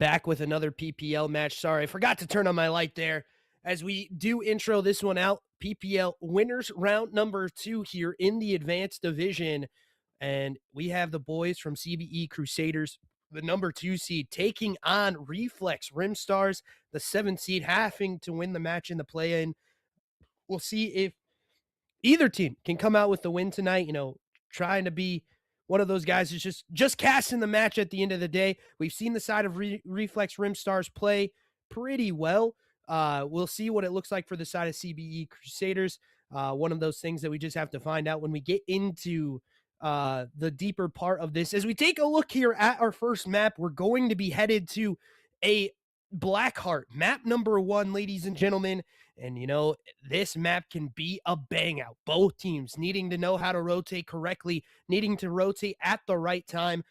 back with another PPL match. Sorry, I forgot to turn on my light there. As we do intro this one out, PPL winners round number 2 here in the advanced division. And we have the boys from CBE Crusaders, the number 2 seed, taking on REFLEX RIMSTARs, the 7th seed, having to win the match in the play-in. We'll see if either team can come out with the win tonight, trying to be one of those guys who's just casting the match at the end of the day. We've seen the side of REFLEX RIMSTARs play pretty well. We'll see what it looks like for the side of CBE Crusaders. One of those things that we just have to find out when we get into the deeper part of this. As we take a look here at our first map, we're going to be headed to a Blackheart, map number 1, ladies and gentlemen. And, this map can be a bang out. Both teams needing to know how to rotate correctly, needing to rotate at the right time.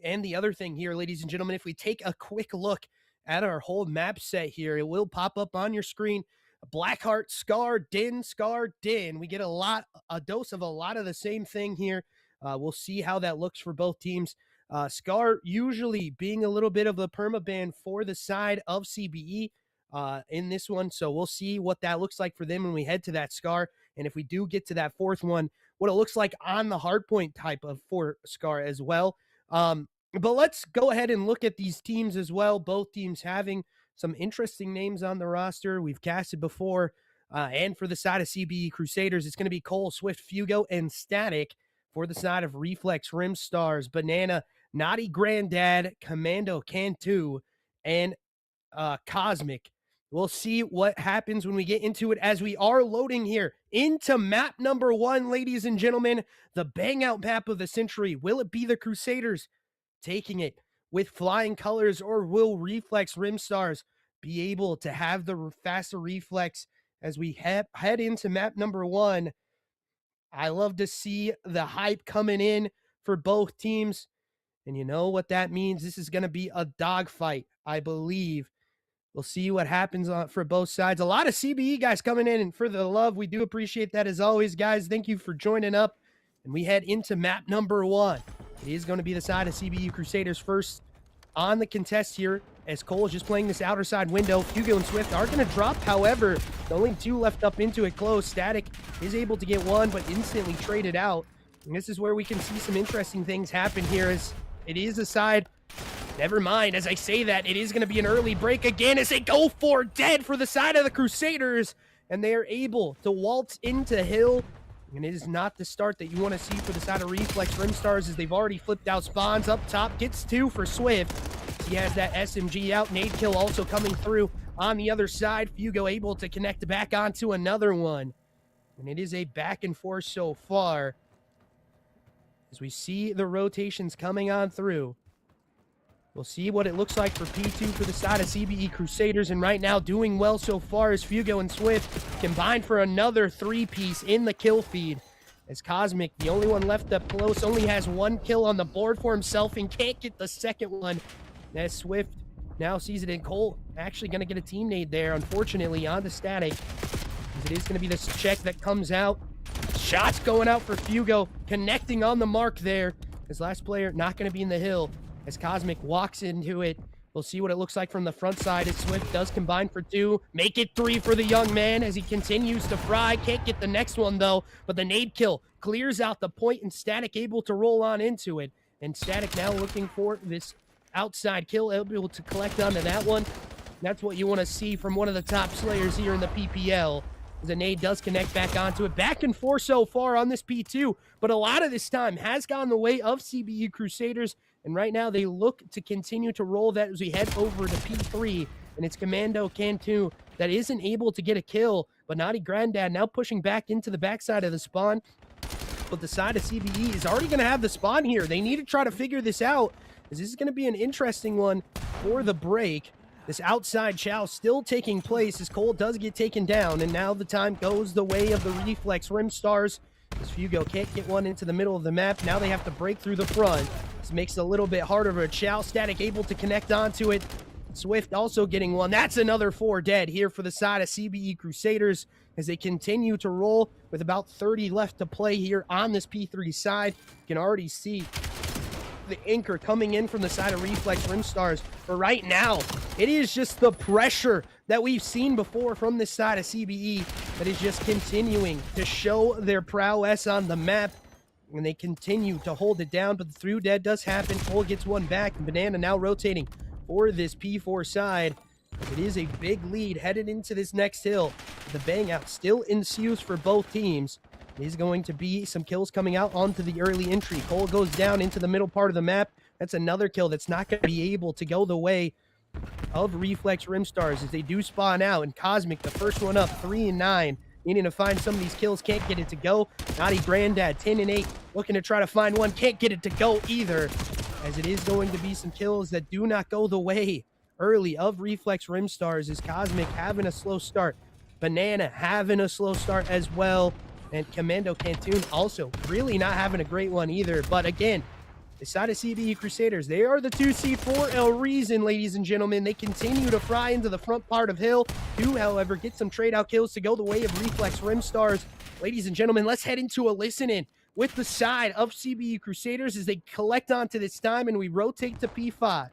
And the other thing here, ladies and gentlemen, if we take a quick look at our whole map set here, it will pop up on your screen. Blackheart, Scar, Din. We get a dose of a lot of the same thing here. We'll see how that looks for both teams. Scar usually being a little bit of a permaban for the side of CBE in this one. So we'll see what that looks like for them when we head to that Scar. And if we do get to that 4th one, what it looks like on the hardpoint type of for Scar as well. But let's go ahead and look at these teams as well. Both teams having some interesting names on the roster. We've casted before. And for the side of CBE Crusaders, it's going to be Cole, Swift, Fugo, and Static. For the side of REFLEX RIMSTARs, Banana, Naughty Granddad, Commando Cantu, and Cosmic. We'll see what happens when we get into it as we are loading here into map number 1, ladies and gentlemen, the bang out map of the century. Will it be the Crusaders taking it with flying colors, or will REFLEX RIMSTARs be able to have the faster reflex as we head into map number 1? I love to see the hype coming in for both teams. And you know what that means? This is going to be a dogfight, I believe. We'll see what happens for both sides. A lot of CBE guys coming in, and for the love, we do appreciate that as always, guys. Thank you for joining up. And we head into map number 1. It is going to be the side of CBE Crusaders first on the contest here, as Cole is just playing this outer side window. Fugo and Swift are going to drop. However, the only 2 left up into it close. Static is able to get 1, but instantly traded out. And this is where we can see some interesting things happen here, as it is a side. Never mind, as I say that, it is going to be an early break again as they go for dead for the side of the Crusaders. And they are able to waltz into Hill. And it is not the start that you want to see for the side of REFLEX RIMSTARs, as they've already flipped out spawns. Up top, gets 2 for Swift. He has that SMG out. Nade kill also coming through on the other side. Fugo able to connect back onto another one. And it is a back and forth so far, as we see the rotations coming on through. We'll see what it looks like for P2 for the side of CBE Crusaders. And right now, doing well so far as Fugo and Swift combined for another 3-piece in the kill feed. As Cosmic, the only one left up close, only has 1 kill on the board for himself and can't get the second one. As Swift now sees it in. Cole actually going to get a team nade there, unfortunately, on the Static. As it is going to be this check that comes out. Shots going out for Fugo, connecting on the mark there. His last player not going to be in the hill. As Cosmic walks into it, we'll see what it looks like from the front side as Swift does combine for 2. Make it 3 for the young man as he continues to fry. Can't get the next one, though, but the nade kill clears out the point, and Static able to roll on into it. And Static now looking for this outside kill, able to collect onto that one. That's what you want to see from one of the top slayers here in the PPL. The nade does connect back onto it. Back and forth so far on this P2, but a lot of this time has gone the way of CBE Crusaders. And right now they look to continue to roll that as we head over to P3. And it's Commando Cantu that isn't able to get a kill. But Naughty Granddad now pushing back into the backside of the spawn. But the side of CBE is already going to have the spawn here. They need to try to figure this out, as this is going to be an interesting one for the break. This outside chow still taking place as Cole does get taken down. And now the time goes the way of the REFLEX RIMSTARs. As Fugo can't get one into the middle of the map. Now they have to break through the front. This makes it a little bit harder for a chow. Static able to connect onto it. Swift also getting one. That's another 4 dead here for the side of CBE Crusaders as they continue to roll with about 30 left to play here on this P3 side. You can already see the anchor coming in from the side of Reflex RIMSTARs. But right now, it is just the pressure that we've seen before from this side of CBE that is just continuing to show their prowess on the map. And they continue to hold it down, but the through dead does happen. Cole gets one back, and Banana now rotating for this P4 side. It is a big lead headed into this next hill. The bang out still ensues for both teams. There's going to be some kills coming out onto the early entry. Cole goes down into the middle part of the map. That's another kill that's not going to be able to go the way of Reflex RIMSTARs as they do spawn out. And Cosmic, the first one up, 3 and 9. Needing to find some of these kills, can't get it to go. Naughty Granddad, 10 and 8, looking to try to find one, can't get it to go either. As it is going to be some kills that do not go the way early of Reflex RIMSTARs, is Cosmic having a slow start. Banana having a slow start as well. And Commando Cantoon also really not having a great one either. But again, the side of CBE Crusaders, they are the 2 seed for a reason, ladies and gentlemen. They continue to fry into the front part of Hill. Do, however, get some trade-out kills to go the way of Reflex RIMSTARs. Ladies and gentlemen, let's head into a listen-in with the side of CBE Crusaders as they collect onto this time and we rotate to P5.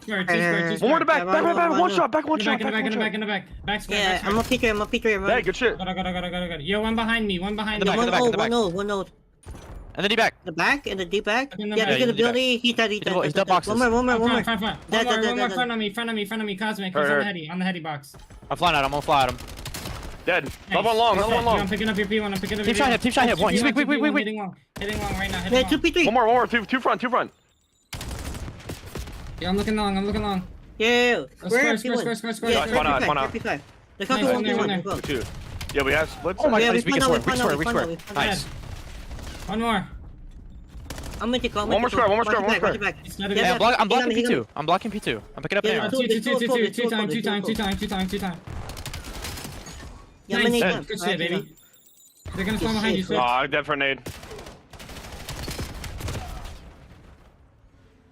One more to back, one shot, back. In the back. Back square. Yeah, I'm a P3, Hey, good shit. Got it. Yo, one behind me. One node. And then D back. The back and the D back. In the Yeah, back. he's gonna build it. He's dead. He's dead boxes. One more. Front. One more, front of me. Cosmic. He's on the heady box. I'm flying at him. I'm gonna fly at him. Dead. Another one long. I'm picking up your P1. Team shot hit. One. He's weak. Hitting long right now. Yeah, 2 P3. One more. Two front. Yeah, I'm looking long. Yeah. Square. Yeah, One out. P5. Let's Nice, go one there. P1. Two. Yeah, we have splits. Oh my Yeah, god, we weak found square. out. Nice. One more. I'm gonna take One more square. It's not a Yeah, good. I'm blocking P2. I'm blocking P2. I'm picking up Yeah, an Two arrow. times. Yeah, I'm gonna Nice. need Good shit, baby. They're gonna spawn behind you, shit. Switch. I'm dead for a nade.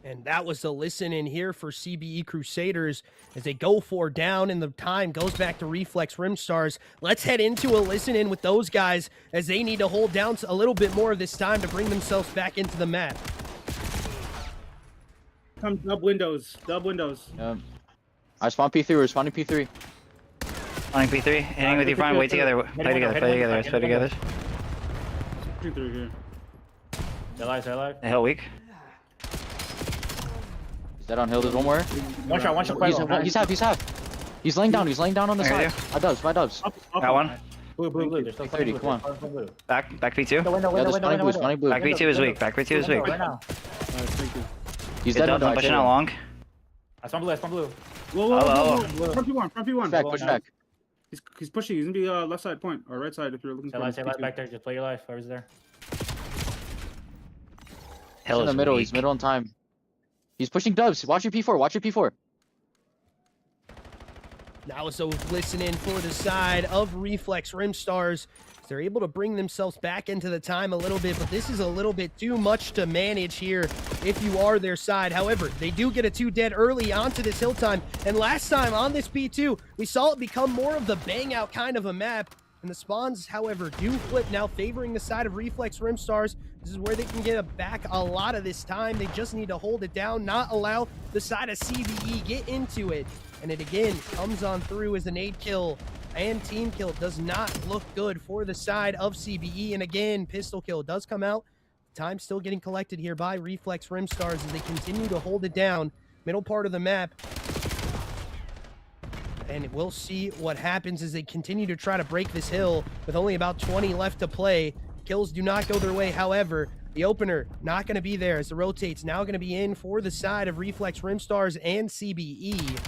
And that was the listen in here for CBE Crusaders as they go 4 down and the time goes back to Reflex RIMSTARs. Let's head into a listen in with those guys as they need to hold down a little bit more of this time to bring themselves back into the map. Come dub windows. I spawn P3, we're spawning P3. Spawning P3, hitting with your front, wait together, play together. P3 here. They're alive. The hell weak. He's dead on hill, there's one more. One shot. He's half. He's laying down on the side. My dubs. Got one. Blue. There's still 30, come on. Back P2. Yeah, they're spawning blue. Back P2 is weak. Nice, thank you. He's Dead, dead I'm pushing out long. I spawn blue. Whoa. Front P1. Push back. He's pushing. He's gonna be left side point or right side if you're looking for him. back there, just play your life. Whoever's there. He's Hell in the is middle, weak. he's middle on time. He's pushing dubs. Watch your P4. Now so listening for the side of Reflex RIMSTARs. They're able to bring themselves back into the time a little bit, but this is a little bit too much to manage here if you are their side. However, they do get a 2 dead early onto this hill time, and last time on this P2, we saw it become more of the bang out kind of a map, and the spawns, however, do flip now, favoring the side of Reflex RIMSTARs. This is where they can get back a lot of this time. They just need to hold it down, not allow the side of CBE get into it. And it again comes on through as an 8 kill and team kill. Does not look good for the side of CBE. And again, pistol kill does come out. Time still getting collected here by Reflex RIMSTARs as they continue to hold it down. Middle part of the map. And we'll see what happens as they continue to try to break this hill with only about 20 left to play. Kills do not go their way. However, the opener not going to be there as the rotate's now going to be in for the side of Reflex RIMSTARs and CBE.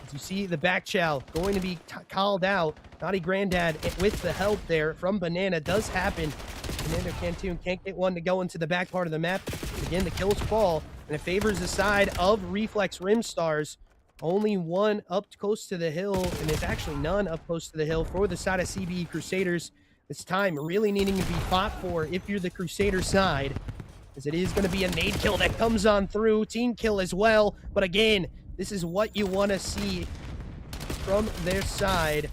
As you see the back chow going to be called out. Naughty Granddad with the help there from Banana does happen. Commander Cantoon can't get one to go into the back part of the map. Again, the kills fall, and it favors the side of Reflex RIMSTARs. Only one up close to the hill, and there's actually none up close to the hill for the side of CBE Crusaders. This time really needing to be fought for if you're the Crusader side, as it is going to be a nade kill that comes on through, team kill as well. But again, this is what you want to see from their side.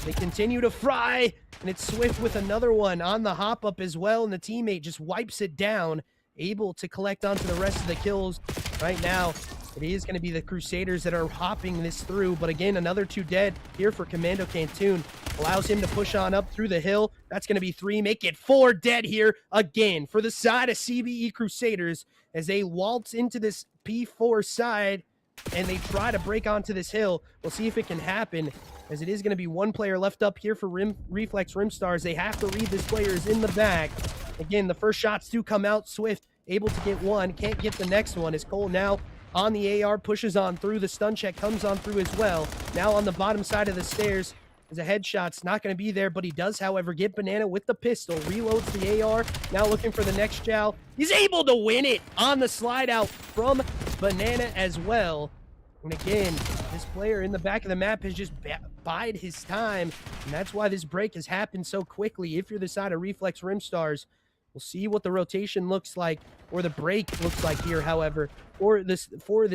They continue to fry, And it's Swift with another one on the hop up as well, and the teammate just wipes it down, able to collect onto the rest of the kills. Right now, it is going to be the Crusaders that are hopping this through, but again, another 2 dead here for Commando Cantoon. Allows him to push on up through the hill. That's going to be 3, make it 4 dead here again for the side of CBE Crusaders as they waltz into this P4 side and they try to break onto this hill. We'll see if it can happen, as it is going to be 1 player left up here for Reflex RIMSTARs. They have to read this player is in the back. Again, the first shots do come out. Swift able to get 1, can't get the next one, as Cole now on the AR pushes on through. The stun check comes on through as well. Now on the bottom side of the stairs, as a headshot's not going to be there, but he does, however, get Banana with the pistol, reloads the AR, now looking for the next jowl. He's able to win it on the slide out from Banana as well. And again, this player in the back of the map has just bide his time, and that's why this break has happened so quickly. If you're the side of Reflex RIMSTARs, we'll see what the rotation looks like, or the break looks like here, however, for this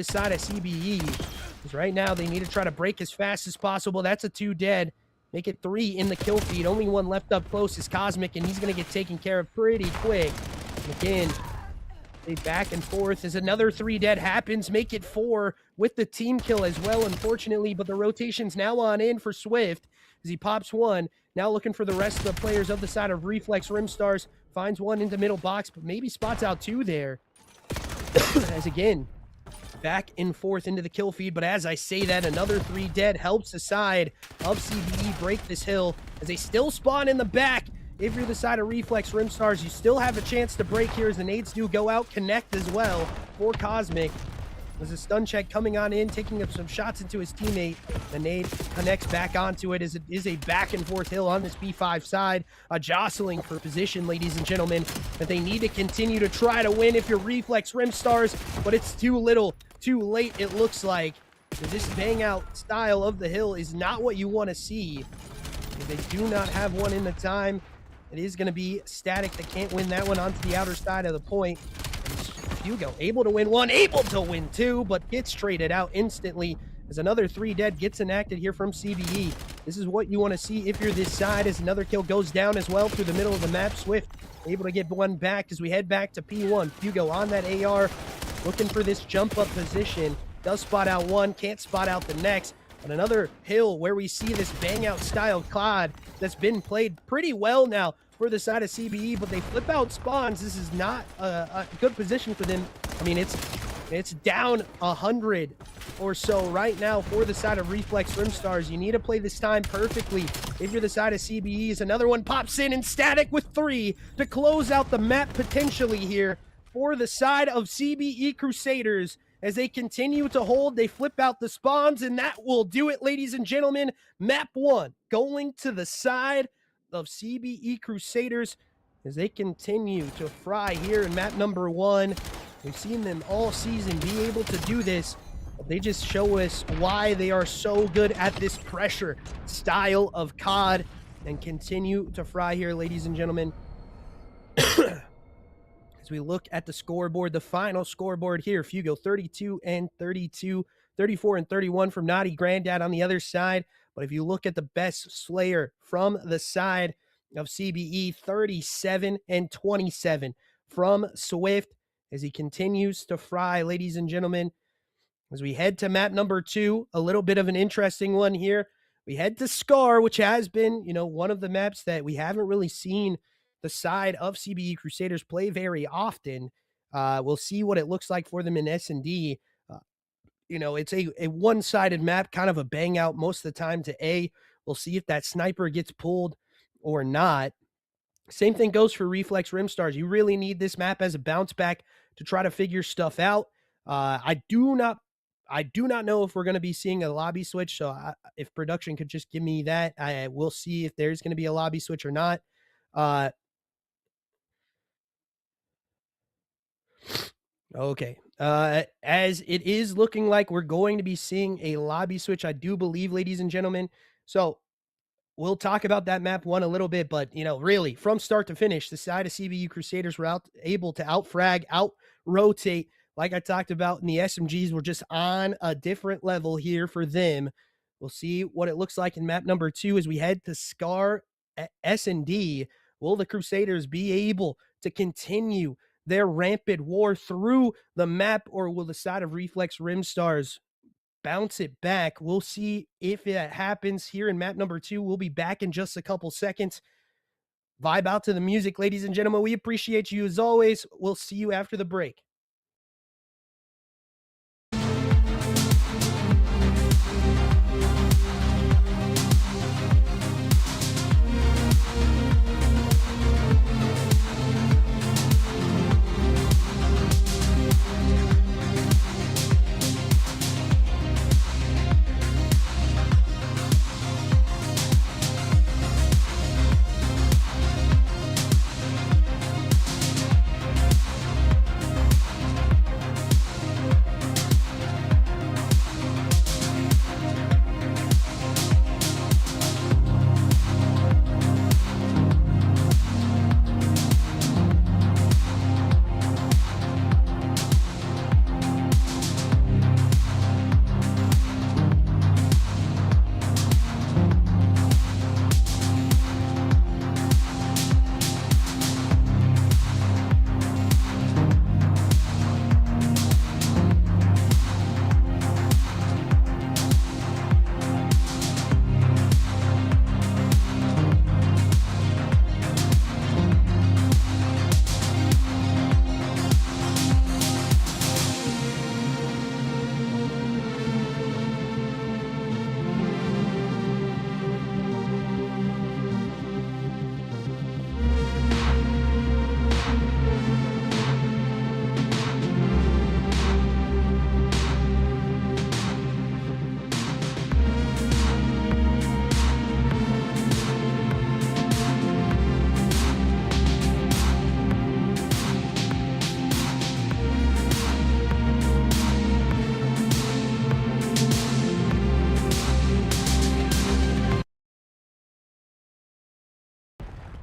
side of CBE. Because right now, they need to try to break as fast as possible. That's a 2 dead. Make it 3 in the kill feed. Only 1 left up close is Cosmic, and he's going to get taken care of pretty quick. And again, they back and forth as another 3 dead happens. Make it 4 with the team kill as well, unfortunately. But the rotation's now on in for Swift as he pops 1. Now looking for the rest of the players of the side of Reflex RIMSTARs. Finds 1 into middle box, but maybe spots out 2 there. As again, back and forth into the kill feed. But as I say that, another 3 dead helps the side of CBE break this hill as they still spawn in the back. If you're the side of Reflex RIMSTARs, you still have a chance to break here as the nades do go out, connect as well for Cosmic. There's a stun check coming on in, taking up some shots into his teammate. The nade connects back onto it as it is a back and forth hill on this B5 side. A jostling for position, ladies and gentlemen, that they need to continue to try to win if you're Reflex RIMSTARs, but it's too little, too late, it looks like. This bang out style of the hill is not what you want to see. If they do not have one in the time, it is going to be Static that can't win that one onto the outer side of the point. Hugo able to win 1, able to win 2, but gets traded out instantly as another 3 dead gets enacted here from CBE. This is what you want to see if you're this side, as another kill goes down as well through the middle of the map. Swift able to get 1 back as we head back to P1. Hugo on that AR, looking for this jump up position. Does spot out 1, can't spot out the next. But another hill where we see this bang out style COD that's been played pretty well now for the side of CBE, but they flip out spawns. This is not a good position for them. I mean, it's down 100 or so right now for the side of Reflex RIMSTARs. You need to play this time perfectly if you're the side of CBEs. Another one pops in, and Static with 3 to close out the map potentially here for the side of CBE Crusaders. As they continue to hold, they flip out the spawns, and that will do it, ladies and gentlemen. Map 1 going to the side of CBE Crusaders as they continue to fry here in map number 1. We've seen them all season be able to do this, but they just show us why they are so good at this pressure style of COD and continue to fry here, ladies and gentlemen. As we look at the scoreboard, the final scoreboard here, Fugo 32 and 32, 34 and 31 from Naughty Granddad on the other side. But if you look at the best Slayer from the side of CBE, 37 and 27 from Swift as he continues to fry, ladies and gentlemen. As we head to map number 2, a little bit of an interesting one here. We head to Scar, which has been, one of the maps that we haven't really seen the side of CBE Crusaders play very often. We'll see what it looks like for them in S&D. It's a one-sided map, kind of a bang out most of the time to A. We'll see if that sniper gets pulled or not. Same thing goes for Reflex RIMSTARs. You really need this map as a bounce back to try to figure stuff out. I do not know if we're going to be seeing a lobby switch, so if production could just give me that, I will see if there's going to be a lobby switch or not. Okay. As it is looking like we're going to be seeing a lobby switch, I do believe, ladies and gentlemen. So we'll talk about that map 1 a little bit, but, really, from start to finish, the side of CBE Crusaders were able to out-frag, out-rotate. Like I talked about, and the SMGs were just on a different level here for them. We'll see what it looks like in map number 2 as we head to Scar S&D. Will the Crusaders be able to continue their rampant war through the map, or will the side of Reflex RIMSTARs bounce it back? We'll see if it happens here in map number 2. We'll be back in just a couple seconds. Vibe out to the music, ladies and gentlemen. We appreciate you as always. We'll see you after the break.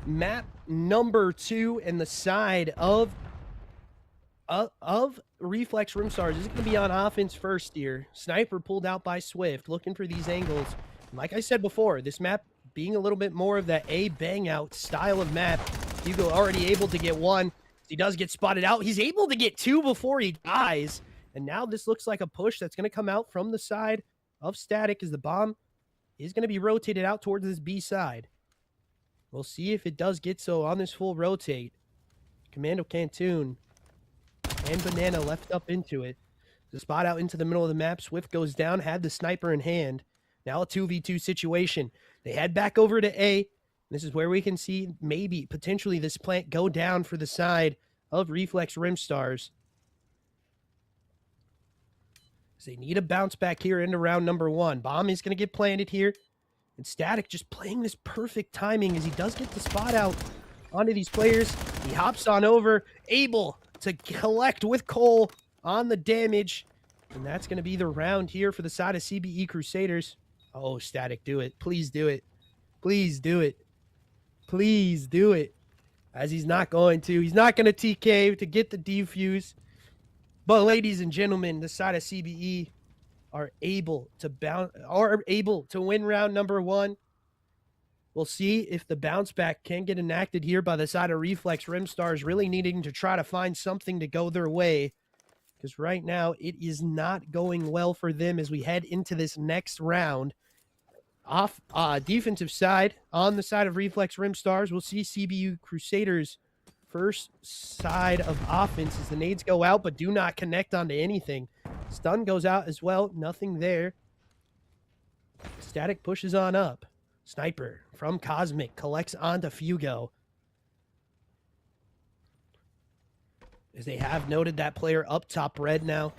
Map number 2 and the side of Reflex RIMSTARs is going to be on offense first here. Sniper pulled out by Swift, looking for these angles. And like I said before, this map being a little bit more of that A bang out style of map. Hugo already able to get one. He does get spotted out. He's able to get 2 before he dies. And now this looks like a push that's going to come out from the side of Static, as the bomb is going to be rotated out towards this B side. We'll see if it does get so on this full rotate. Commando Cantoon and Banana left up into it. The spot out into the middle of the map. Swift goes down, had the sniper in hand. Now a 2v2 situation. They head back over to A. This is where we can see maybe, potentially, this plant go down for the side of Reflex RIMSTARs. So they need a bounce back here into round number 1. Bomb is going to get planted here. And Static just playing this perfect timing as he does get the spot out onto these players. He hops on over, able to collect with Cole on the damage. And that's going to be the round here for the side of CBE Crusaders. Oh, Static, do it. Please do it. Please do it. Please do it. As he's not going to. He's not going to TK to get the defuse. But ladies and gentlemen, the side of CBE are able to win round number 1. We'll see if the bounce back can get enacted here by the side of Reflex RIMSTARs, really needing to try to find something to go their way, because right now it is not going well for them as we head into this next round. Off defensive side, on the side of Reflex RIMSTARs, we'll see CBU Crusaders first side of offense as the nades go out but do not connect onto anything. Stun goes out as well. Nothing there. Static pushes on up. Sniper from Cosmic collects onto Fugo. As they have noted that player up top red now.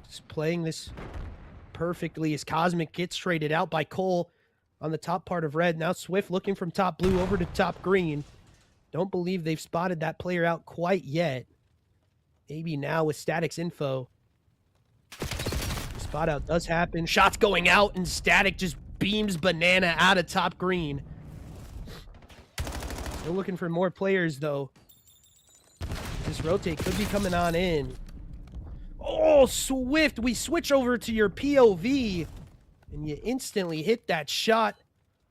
Just playing this perfectly as Cosmic gets traded out by Cole on the top part of red. Now Swift looking from top blue over to top green. Don't believe they've spotted that player out quite yet. Maybe now with Static's info. The spot out does happen. Shots going out and Static just beams Banana out of top green. Still looking for more players though. This rotate could be coming on in. Oh, Swift, we switch over to your POV and you instantly hit that shot.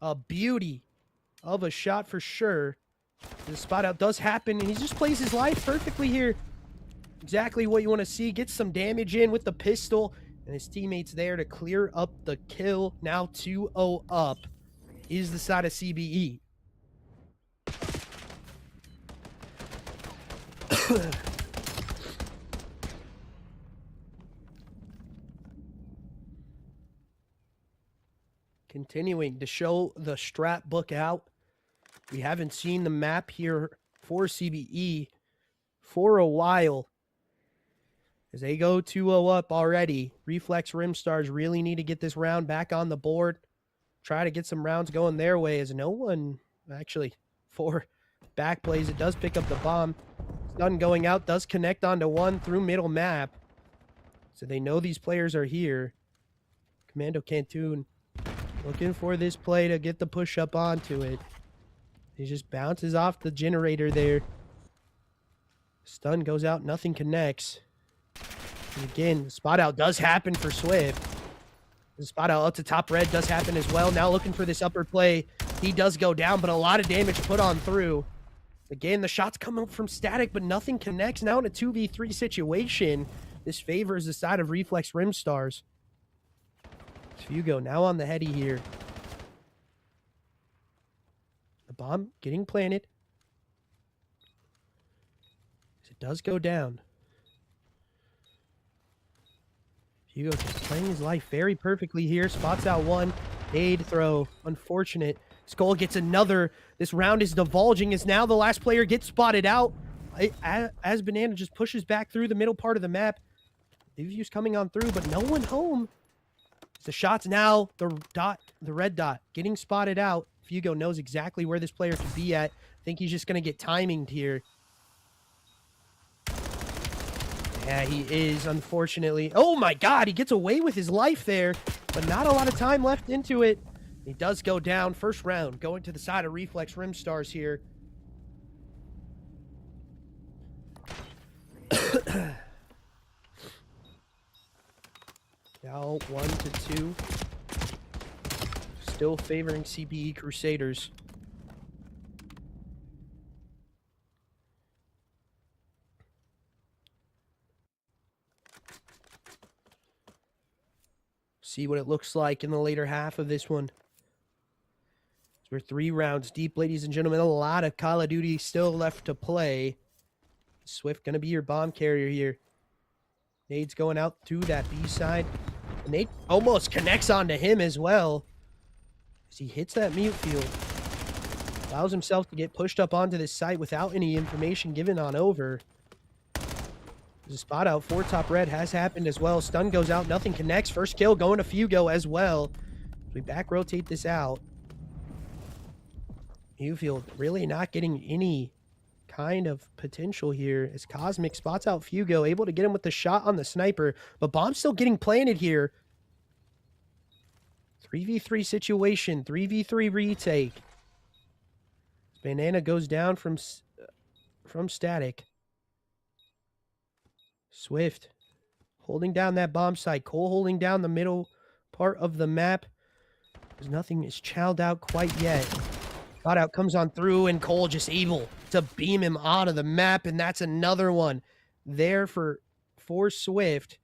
A beauty. of a shot for sure. The spot out does happen, and he just plays his life perfectly here. Exactly what you want to see. Gets some damage in with the pistol, and his teammates there to clear up the kill. Now 2-0 up is the side of CBE. Continuing to show the strat book out. We haven't seen the map here for CBE for a while. As they go 2-0 up already, Reflex RIMSTARs really need to get this round back on the board. Try to get some rounds going their way, as no one, actually, for back plays. It does pick up the bomb. Stun going out, does connect onto one through middle map. So they know these players are here. Commando Cantoon looking for this play to get the push up onto it. He just bounces off the generator there. Stun goes out, nothing connects. And again, the spot out does happen for Swift. The spot out up to top red does happen as well. Now looking for this upper play. He does go down, but a lot of damage put on through. Again, the shots come up from Static, but nothing connects. Now in a 2v3 situation, this favors the side of Reflex RIMSTARs. Fugo now on the heady here. The bomb getting planted. It does go down. Hugo just playing his life very perfectly here. Spots out one. Nade throw. Unfortunate. Skull gets another. This round is divulging as now the last player gets spotted out. As Banana just pushes back through the middle part of the map. View's coming on through, but no one home. The shots now, the red dot, getting spotted out. Fugo knows exactly where this player could be at. I think he's just going to get timinged here. Yeah, he is, unfortunately. Oh my god, he gets away with his life there, but not a lot of time left into it. He does go down. First round, going to the side of Reflex RIMSTARs here. Now 1-2. Still favoring CBE Crusaders. See what it looks like in the later half of this one. We're 3 rounds deep, ladies and gentlemen. A lot of Call of Duty still left to play. Swift going to be your bomb carrier here. Nade's going out to that B side. And Nade almost connects onto him as well. As he hits that mute field. Allows himself to get pushed up onto this site without any information given on over. There's a spot out for top red. Has happened as well. Stun goes out. Nothing connects. First kill going to Fugo as well. We back rotate this out. Newfield really not getting any kind of potential here as Cosmic spots out Fugo, able to get him with the shot on the sniper, but bomb's still getting planted here. 3v3 situation, 3v3 retake. Banana goes down from Static. Swift holding down that bomb site. Cole holding down the middle part of the map. There's nothing is chowed out quite yet. Spot out comes on through, and Cole just able to beam him out of the map, and that's another one there for Swift.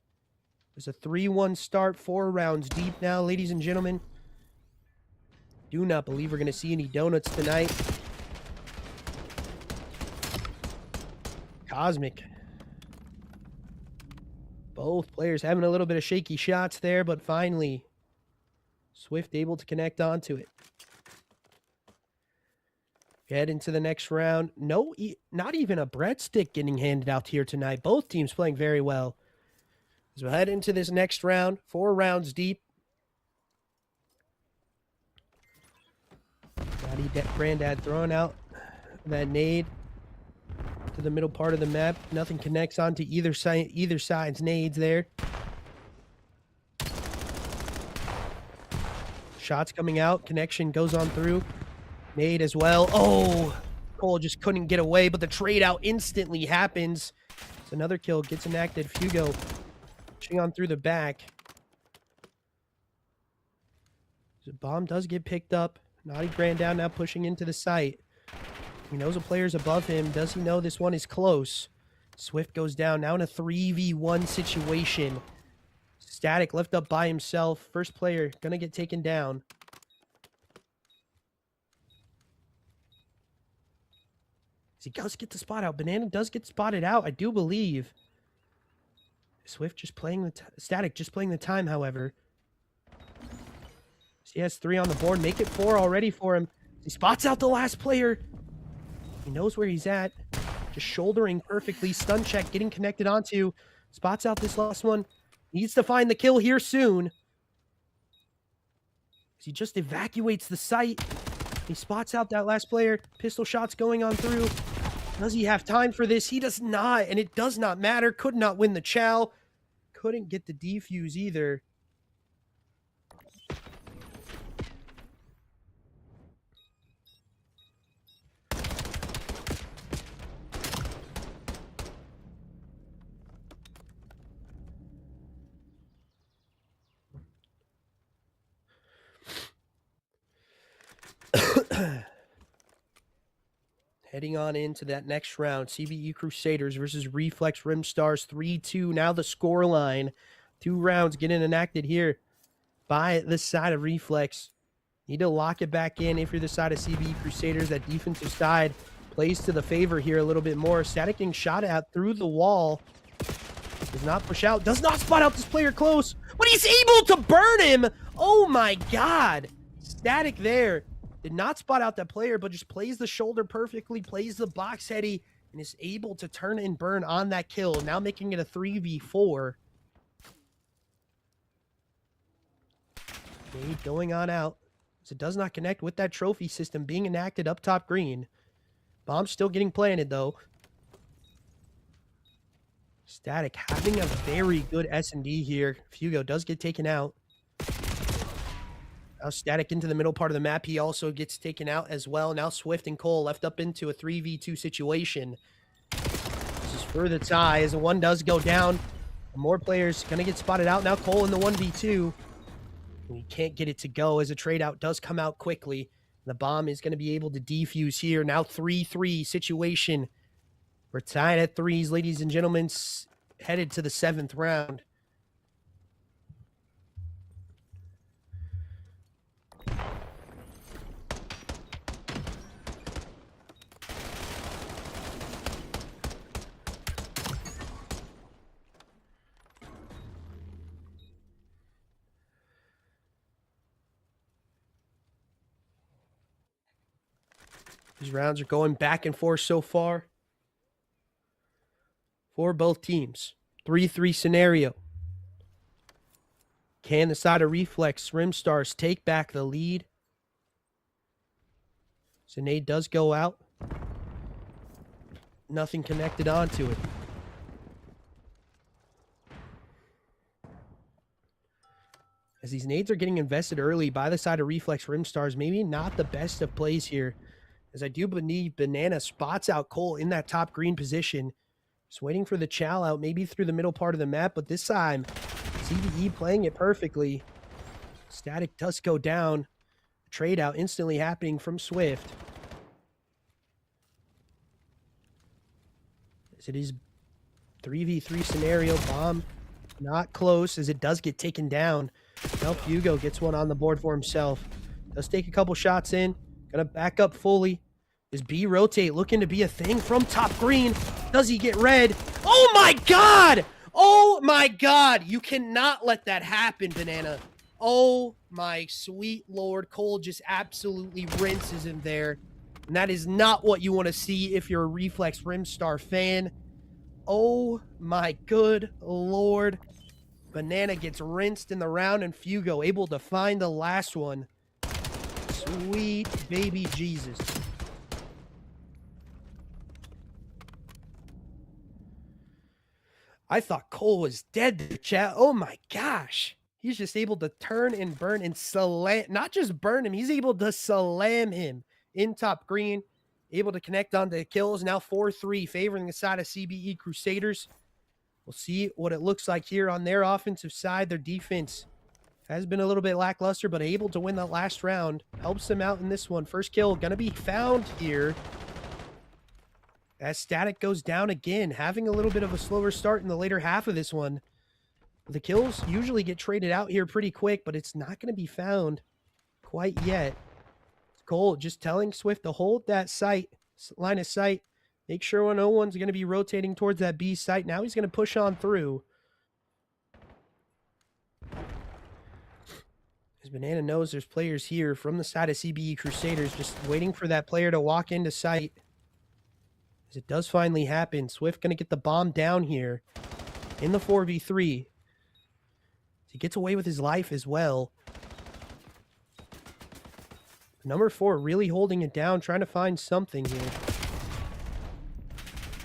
There's a 3-1 start, 4 rounds deep now, ladies and gentlemen. Do not believe we're going to see any donuts tonight. Cosmic. Both players having a little bit of shaky shots there, but finally, Swift able to connect onto it. Head into the next round. No, not even a breadstick getting handed out here tonight. Both teams playing very well. As we head into this next round, 4 rounds deep. Granddad throwing out that nade to the middle part of the map. Nothing connects onto either side's nades there. Shots coming out. Connection goes on through. Nade as well. Oh, Cole just couldn't get away, but the trade out instantly happens. So another kill gets enacted. Fugo pushing on through the back. The bomb does get picked up Naughty Grand down now pushing into the site. He knows a player's above him. Does he know this one is close? Swift goes down now in a 3v1 situation. Static left up by himself. First player gonna get taken down. He does get the spot out. Banana does get spotted out, I do believe. Swift just playing the Static just playing the time, however. So he has 3 on the board. Make it 4 already for him. He spots out the last player. He knows where he's at. Just shouldering perfectly. Stun check, getting connected onto. Spots out this last one. Needs to find the kill here soon. He just evacuates the site. He spots out that last player. Pistol shots going on through. Does he have time for this? He does not, and it does not matter. Could not win the chow. Couldn't get the defuse either. Heading on into that next round, CBE Crusaders versus Reflex Rimstars 3-2. Now the score line. 2 rounds getting enacted here by the side of Reflex. Need to lock it back in if you're the side of CBE Crusaders. That defensive side plays to the favor here a little bit more. Static getting shot at through the wall. Does not push out. Does not spot out this player close. But he's able to burn him. Oh my God. Static there. Did not spot out that player, but just plays the shoulder perfectly, plays the box heady, and is able to turn and burn on that kill, now making it a 3v4. Nade going on out. So it does not connect with that trophy system being enacted up top green. Bomb still getting planted, though. Static having a very good S&D here. Fugo does get taken out. Now Static into the middle part of the map. He also gets taken out as well. Now Swift and Cole left up into a 3v2 situation. This is for the tie as the one does go down. More players going to get spotted out. Now Cole in the 1v2. We can't get it to go as a trade out does come out quickly. The bomb is going to be able to defuse here. Now 3-3 situation. We're tied at 3s, ladies and gentlemen. Headed to the 7th round. These rounds are going back and forth so far for both teams. 3-3 scenario. Can the side of Reflex Rimstars take back the lead? So Nade does go out. Nothing connected onto it. As these nades are getting invested early by the side of Reflex Rimstars, maybe not the best of plays here. As I do believe Banana spots out Cole in that top green position. Just waiting for the chow out, maybe through the middle part of the map, but this time, CBE playing it perfectly. Static does go down. Trade out instantly happening from Swift. As it is 3v3 scenario, bomb not close as it does get taken down. Now Hugo gets one on the board for himself. Does take a couple shots in. Gonna back up fully. Is B rotate looking to be a thing from top green? Does he get red? Oh my God! Oh my God! You cannot let that happen, Banana. Oh my sweet Lord. Cole just absolutely rinses him there. And that is not what you want to see if you're a Reflex Rimstar fan. Oh my good Lord. Banana gets rinsed in the round and Fugo able to find the last one. Sweet baby Jesus. I thought Cole was dead there, chat. Oh my gosh. He's just able to turn and burn and slam, not just burn him, he's able to slam him in top green. Able to connect on the kills. Now 4-3 favoring the side of CBE Crusaders. We'll see what it looks like here on their offensive side. Their defense has been a little bit lackluster, but able to win that last round. Helps them out in this one. First kill gonna be found here. As Static goes down again, having a little bit of a slower start in the later half of this one. The kills usually get traded out here pretty quick, but it's not going to be found quite yet. Cole just telling Swift to hold that line of sight. Make sure no one's going to be rotating towards that B site. Now he's going to push on through. As Banana knows there's players here from the side of CBE Crusaders just waiting for that player to walk into sight. As it does finally happen, Swift going to get the bomb down here in the 4v3. He gets away with his life as well. Number 4 really holding it down, trying to find something here.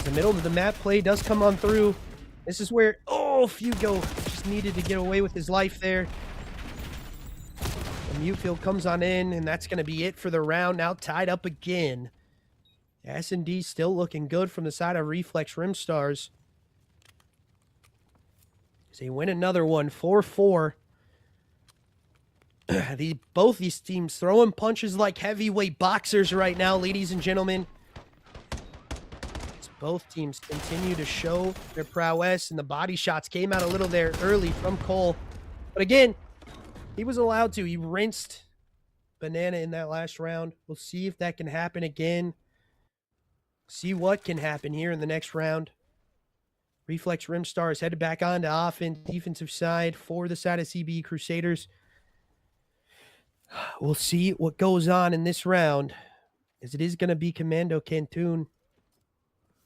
The middle of the map play does come on through. This is where, Fugo just needed to get away with his life there. The mute field comes on in, and that's going to be it for the round. Now tied up again. S&D still looking good from the side of Reflex RIMSTARs. As they win another one, 4-4. Both these teams throwing punches like heavyweight boxers right now, ladies and gentlemen. As both teams continue to show their prowess, and the body shots came out a little there early from Cole. But again, he was allowed to. He rinsed Banana in that last round. We'll see if that can happen again. See what can happen here in the next round. Reflex RIMSTAR is headed back on to offense, defensive side for the side of CBE Crusaders. We'll see what goes on in this round, as it is going to be Commando Cantoon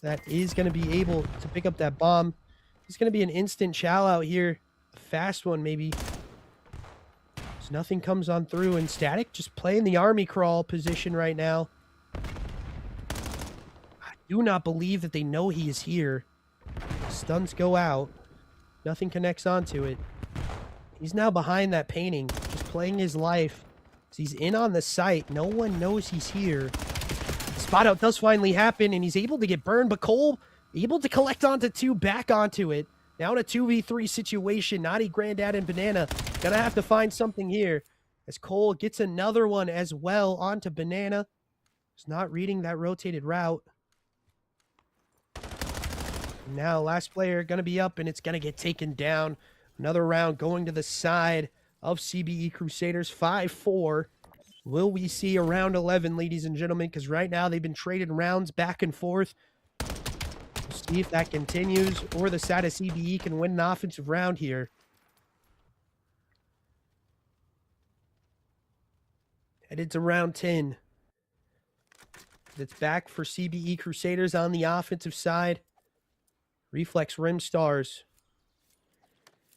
that is going to be able to pick up that bomb. It's going to be an instant chow out here. A fast one, maybe. So nothing comes on through, and Static just playing the army crawl position right now. Do not believe that they know he is here. Stuns go out. Nothing connects onto it. He's now behind that painting, just playing his life. He's in on the site. No one knows he's here. The spot out does finally happen, and he's able to get burned, but Cole able to collect onto 2, back onto it. Now in a 2v3 situation, Naughty Granddad and Banana gonna have to find something here, as Cole gets another one as well onto Banana. He's not reading that rotated route. Now, last player going to be up, and it's going to get taken down. Another round going to the side of CBE Crusaders, 5-4. Will we see a round 11, ladies and gentlemen? Because right now they've been trading rounds back and forth. We'll see if that continues, or the side of CBE can win an offensive round here. Headed to round 10. It's back for CBE Crusaders on the offensive side. Reflex RIMSTARs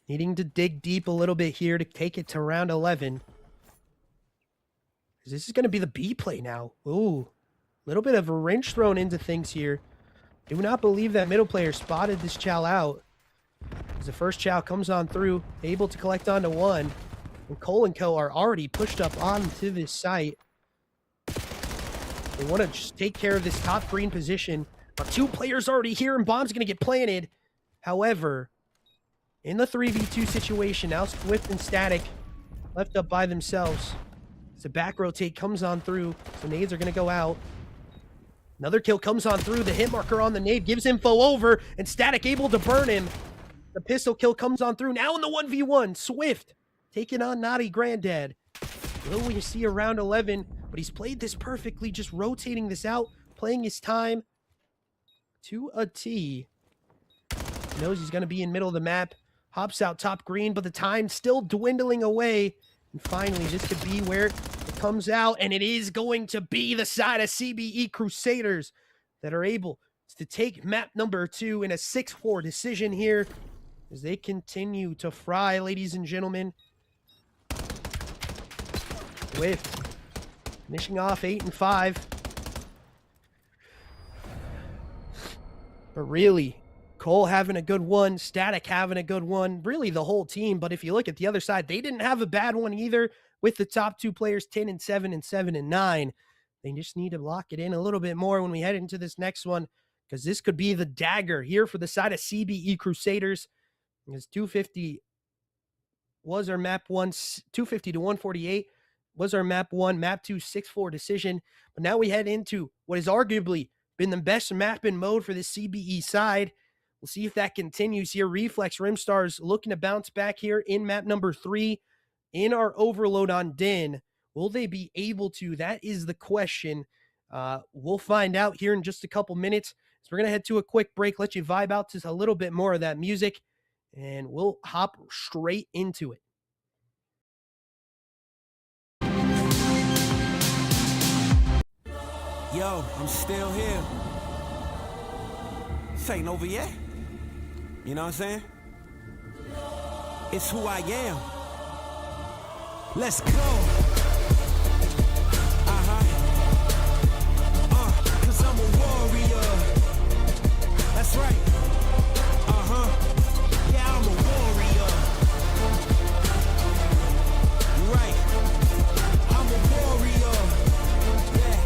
needing to dig deep a little bit here to take it to round 11. This is going to be the B play now. Ooh, a little bit of a wrench thrown into things here. Do not believe that middle player spotted this chow out. As the first chow comes on through, able to collect onto 1. And Cole and Co. are already pushed up onto this site. They want to just take care of this top green position. But 2 players already here, and bomb's going to get planted. However, in the 3v2 situation, now Swift and Static left up by themselves. As the back rotate comes on through, so nades are going to go out. Another kill comes on through. The hit marker on the nade gives info over, and Static able to burn him. The pistol kill comes on through. Now in the 1v1, Swift taking on Naughty Granddad. Will we see a round 11? But he's played this perfectly, just rotating this out, playing his time to a T. He knows he's going to be in middle of the map. Hops out top green, but the time's still dwindling away. And finally, this could be where it comes out, and it is going to be the side of CBE Crusaders that are able to take map number 2 in a 6-4 decision here as they continue to fry, ladies and gentlemen. With finishing off 8-5. But really, Cole having a good one, Static having a good one, really the whole team. But if you look at the other side, they didn't have a bad one either, with the top 2 players 10-7 and 7-9. They just need to lock it in a little bit more when we head into this next one, because this could be the dagger here for the side of CBE Crusaders. It's 250 was our map 1 250 to 148. Was our map 1, map 2 6-4 decision. But now we head into what has arguably been the best map in mode for the CBE side. We'll see if that continues here. Reflex RIMSTARs looking to bounce back here in map number 3 in our overload on Din. Will they be able to? That is the question. We'll find out here in just a couple minutes. So we're going to head to a quick break, let you vibe out to a little bit more of that music, and we'll hop straight into it. Yo, I'm still here. This ain't over yet. You know what I'm saying? It's who I am. Let's go. Cause I'm a warrior. That's right. Yeah, I'm a warrior. You're right. I'm a warrior. Yeah.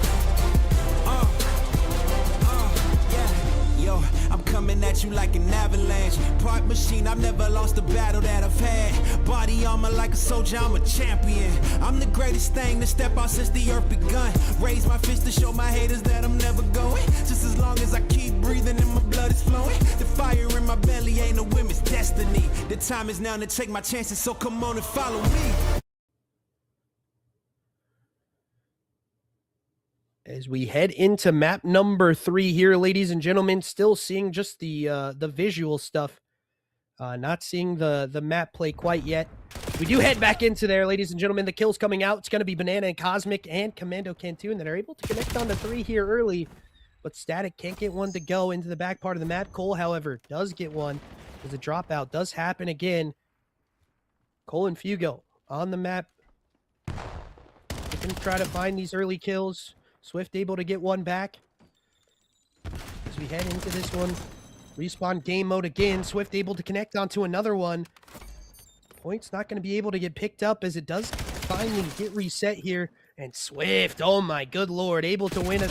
Yo, I'm coming at you like an avalanche. Part machine, I've never lost a battle that I've had. Body armor like a soldier, I'm a champion. I'm the greatest thing to step out since the earth begun. Raise my fist to show my haters that I'm never going. Just as long as I keep breathing and my blood is flowing. The fire in my belly ain't a women's destiny. The time is now to take my chances, so come on and follow me. As we head into map number 3 here, ladies and gentlemen, still seeing just the visual stuff, not seeing the map play quite yet. We do head back into there, ladies and gentlemen. The kills coming out. It's going to be Banana and Cosmic and Commando Cantoon that are able to connect on the 3 here early, but Static can't get one to go into the back part of the map. Cole, however, does get one as a dropout does happen again. Cole and Fugo on the map. They can try to find these early kills. Swift able to get one back. As we head into this one, respawn game mode again. Swift able to connect onto another one. Point's not going to be able to get picked up as it does finally get reset here. And Swift, oh my good lord, able to win a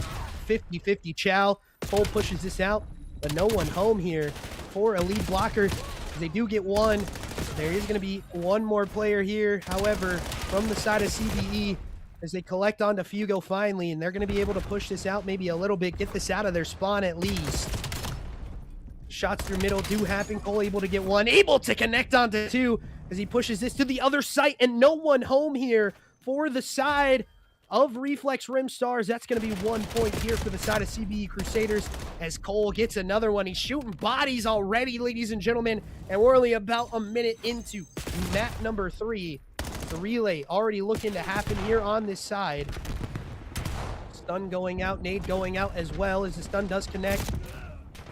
50-50 chow. Cole pushes this out, but no one home here for a lead blocker. They do get one. There is going to be one more player here, however, from the side of CBE, as they collect onto Fugo finally, and they're going to be able to push this out maybe a little bit, get this out of their spawn at least. Shots through middle do happen. Cole able to get one, able to connect onto 2 as he pushes this to the other site, and no one home here for the side of Reflex RIMSTARs. That's going to be 1 point here for the side of CBE Crusaders as Cole gets another one. He's shooting bodies already, ladies and gentlemen, and we're only about a minute into map number 3. The relay already looking to happen here on this side. Stun going out, nade going out as well as the stun does connect.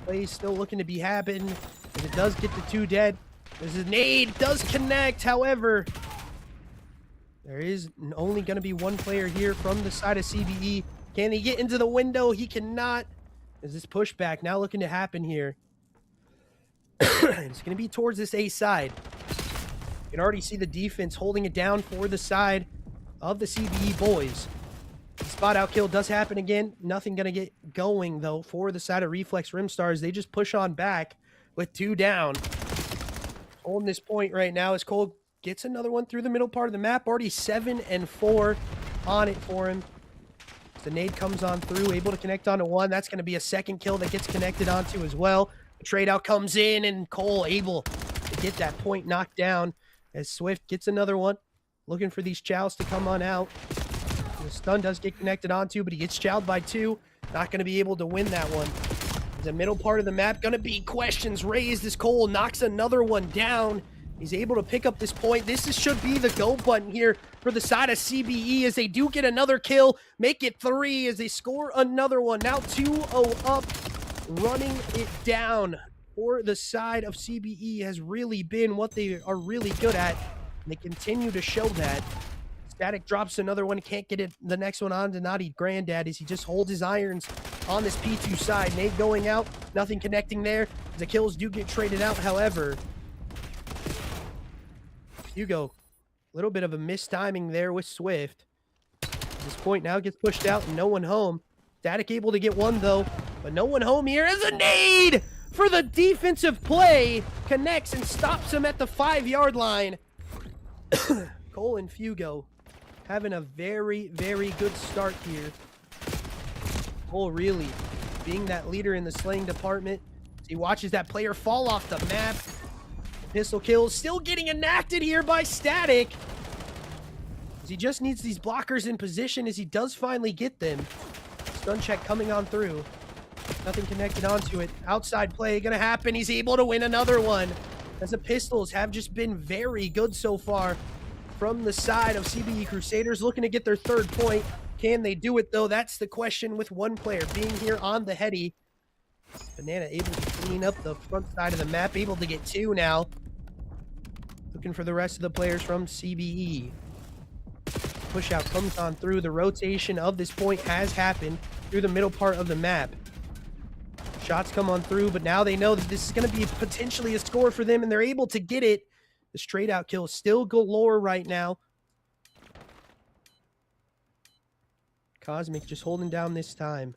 Play still looking to be happening as it does get the 2 dead. As the nade does connect, however, there is only going to be one player here from the side of CBE. Can he get into the window? He cannot. As this pushback now looking to happen here. It's going to be towards this A side. You can already see the defense holding it down for the side of the CBE boys. The spot out kill does happen again. Nothing going to get going, though, for the side of Reflex RIMSTARs. They just push on back with 2 down. Holding this point right now as Cole gets another one through the middle part of the map. Already 7 and 4 on it for him. The nade comes on through, able to connect onto 1. That's going to be a second kill that gets connected onto as well. The trade out comes in, and Cole able to get that point knocked down as Swift gets another one. Looking for these chows to come on out. The stun does get connected onto, but he gets chowed by 2. Not going to be able to win that one. The middle part of the map going to be questions raised as Cole knocks another one down. He's able to pick up this point. This should be the go button here for the side of CBE as they do get another kill. Make it 3 as they score another one. Now 2-0 up, running it down for the side of CBE has really been what they are really good at. And they continue to show that. Static drops another one. Can't get it the next one on to Naughty Granddad as he just holds his irons on this P2 side. Nade going out. Nothing connecting there. The kills do get traded out, however. Hugo, a little bit of a mistiming there with Swift. This point now gets pushed out and no one home. Static able to get one, though. But no one home here as a nade for the defensive play. Connects and stops him at the 5-yard line. Cole and Fugo having a very, very good start here. Cole really being that leader in the slaying department. He watches that player fall off the map. Pistol kills still getting enacted here by Static. He just needs these blockers in position as he does finally get them. Stun check coming on through. Nothing connected onto it. Outside play gonna happen. He's able to win another one. As the pistols have just been very good so far from the side of CBE Crusaders, looking to get their third point. Can they do it though? That's the question with one player being here on the heady. Banana able to clean up the front side of the map, able to get 2 now. Looking for the rest of the players from CBE. Push out comes on through. The rotation of this point has happened through the middle part of the map. Shots come on through, but now they know that this is going to be potentially a score for them, and they're able to get it. The straight out kill is still galore right now. Cosmic just holding down this time.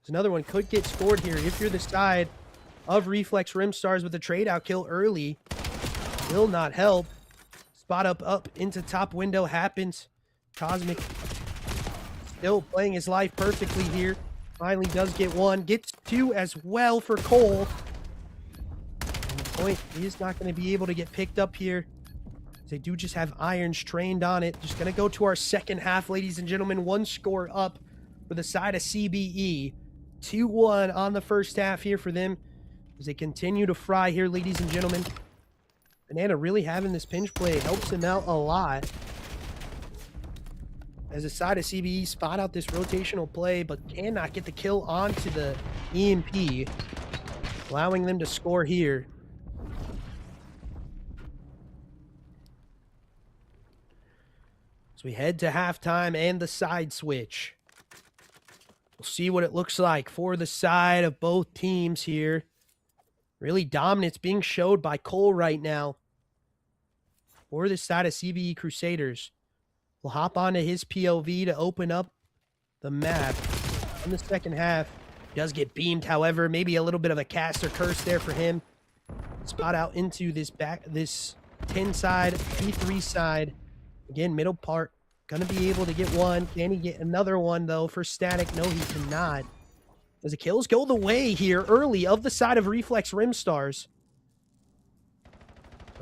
There's another one could get scored here if you're the side of Reflex RIMSTARs with a trade out kill early. Will not help. Spot up into top window happens. Cosmic still playing his life perfectly here. Finally does get 1. Gets 2 as well for Cole. And the point is not going to be able to get picked up here. They do just have irons trained on it. Just going to go to our second half, ladies and gentlemen. 1 score up for the side of CBE. 2-1 on the first half here for them as they continue to fry here, ladies and gentlemen. Banana really having this pinch play helps him out a lot. As a side of CBE spot out this rotational play, but cannot get the kill onto the EMP, allowing them to score here. So we head to halftime and the side switch. We'll see what it looks like for the side of both teams here. Really dominance being showed by Cole right now. For this side of CBE Crusaders. We'll hop onto his POV to open up the map in the second half. He does get beamed, however, maybe a little bit of a cast or curse there for him. Spot out into this 10 side, P3 side. Again, middle part. Gonna be able to get 1. Can he get another one though for Static? No, he cannot. As the kills go the way here early of the side of Reflex RIMSTARs.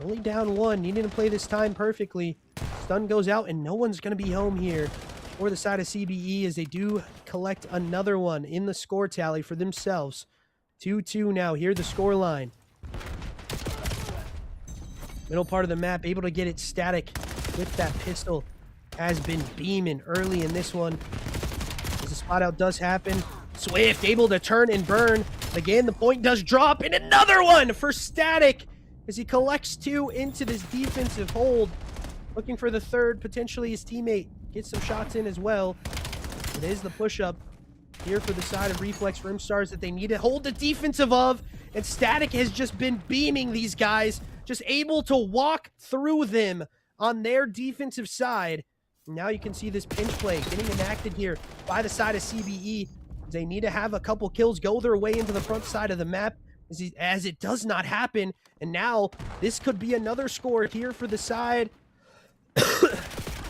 Only down 1, needing to play this time perfectly. Stun goes out, and no one's going to be home here for the side of CBE as they do collect another one in the score tally for themselves. 2-2 now. Here the score line. Middle part of the map, able to get it Static with that pistol. Has been beaming early in this one. As the spot out does happen. Swift able to turn and burn. Again, the point does drop, and another one for Static as he collects 2 into this defensive hold. Looking for the third, potentially his teammate gets some shots in as well. It is the push-up here for the side of Reflex RIMSTARs that they need to hold the defensive of, and Static has just been beaming these guys, just able to walk through them on their defensive side. Now you can see this pinch play getting enacted here by the side of CBE. They need to have a couple kills go their way into the front side of the map as it does not happen, and now this could be another score here for the side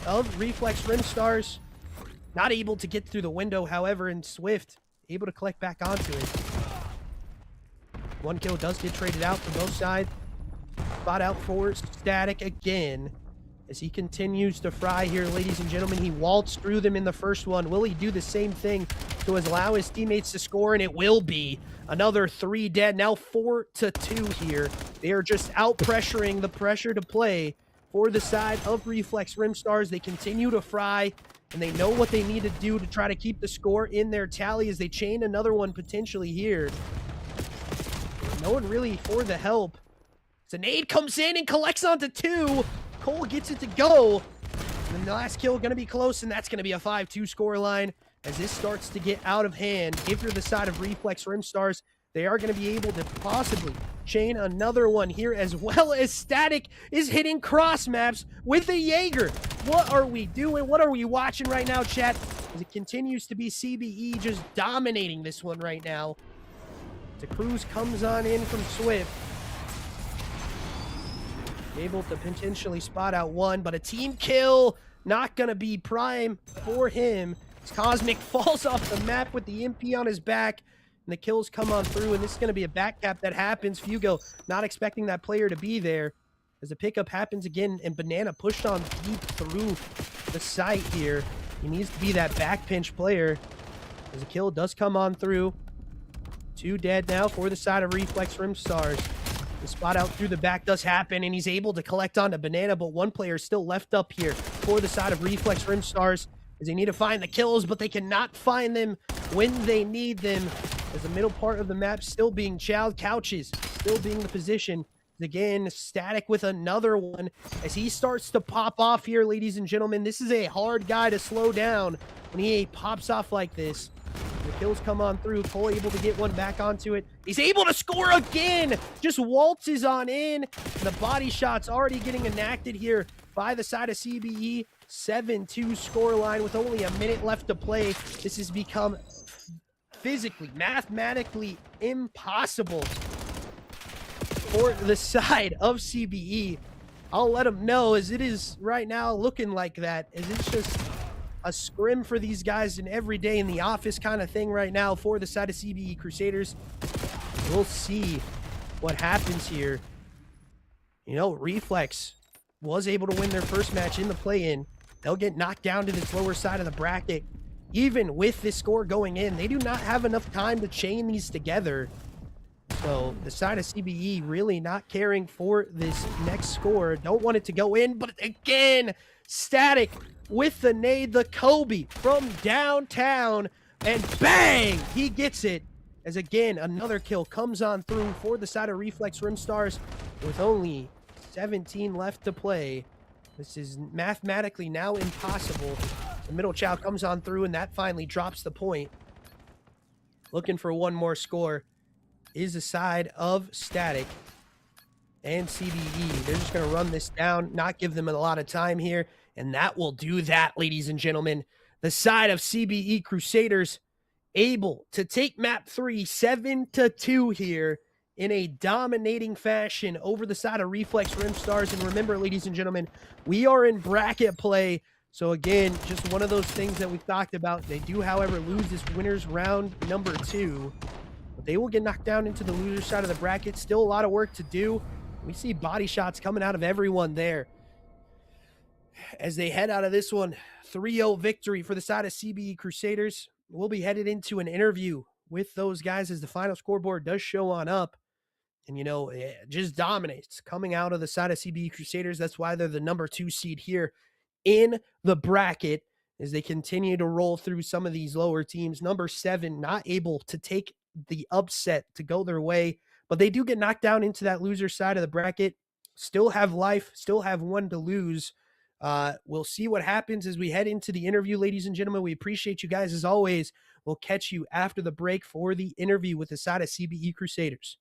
of Reflex RIMSTARs. Not able to get through the window, however, and Swift able to collect back onto it. 1 kill does get traded out from both sides. Spot out for Static again as he continues to fry here, ladies and gentlemen. He waltzed through them in the first one. Will he do the same thing to allow his teammates to score? And it will be another 3 dead. Now 4-2 here. They are just out pressuring the pressure to play for the side of Reflex RIMSTARs. They continue to fry, and they know what they need to do to try to keep the score in their tally as they chain another one potentially here. No one really for the help. So nade comes in and collects onto 2. Cole gets it to go. And then the last kill going to be close, and that's going to be a 5-2 score line as this starts to get out of hand. If you're the side of Reflex RIMSTARs, they are going to be able to possibly chain another one here, as well as Static is hitting cross maps with a Jaeger. What are we doing? What are we watching right now, chat? As it continues to be CBE just dominating this one right now. The Cruz comes on in from Swift. able to potentially spot out one, but a team kill not gonna be prime for him. As Cosmic falls off the map with the MP on his back, and the kills come on through, and this is gonna be a back cap that happens. Fugo not expecting that player to be there. As the pickup happens again, and Banana pushed on deep through the site here. He needs to be that back pinch player. As the kill does come on through. 2 dead now for the side of Reflex RIMSTARs. The spot out through the back does happen, and he's able to collect onto Banana, but one player is still left up here for the side of Reflex RIMSTARs, as they need to find the kills, but they cannot find them when they need them, as the middle part of the map still being chowed. Couches still being the position. Again, Static with another one as he starts to pop off here, ladies and gentlemen. This is a hard guy to slow down when he pops off like this. The kills come on through. Cole able to get one back onto it. He's able to score again. Just waltzes on in. And the body shot's already getting enacted here by the side of CBE. 7-2 scoreline with only a minute left to play. This has become physically, mathematically impossible for the side of CBE. I'll let them know, as it is right now looking like that, as it's just a scrim for these guys and every day in the office kind of thing right now for the side of CBE Crusaders. We'll see what happens here. You know, Reflex was able to win their first match in the play-in. They'll get knocked down to the lower side of the bracket. Even with this score going in, they do not have enough time to chain these together. So the side of CBE really not caring for this next score. Don't want it to go in, but again, Static with the nade, the Kobe from downtown, and bang, he gets it. As again, another kill comes on through for the side of Reflex RIMSTARs with only 17 left to play. This is mathematically now impossible. The middle chow comes on through, and that finally drops the point. Looking for one more score is the side of Static and CBE. They're just going to run this down, not give them a lot of time here, and that will do that, ladies and gentlemen. The side of CBE Crusaders able to take map 3 7-2 here in a dominating fashion over the side of Reflex RIMSTARs. And remember, ladies and gentlemen, we are in bracket play. So again, just one of those things that we've talked about. They do, however, lose this winners round number 2. But they will get knocked down into the loser side of the bracket. Still a lot of work to do. We see body shots coming out of everyone there. As they head out of this one, 3-0 victory for the side of CBE Crusaders. We'll be headed into an interview with those guys as the final scoreboard does show on up. And, you know, it just dominates coming out of the side of CBE Crusaders. That's why they're the number 2 seed here in the bracket as they continue to roll through some of these lower teams. Number 7 not able to take the upset to go their way, but they do get knocked down into that loser side of the bracket. Still have life, still have one to lose. We'll see what happens as we head into the interview, ladies and gentlemen. We appreciate you guys as always. We'll catch you after the break for the interview with the side of CBE Crusaders.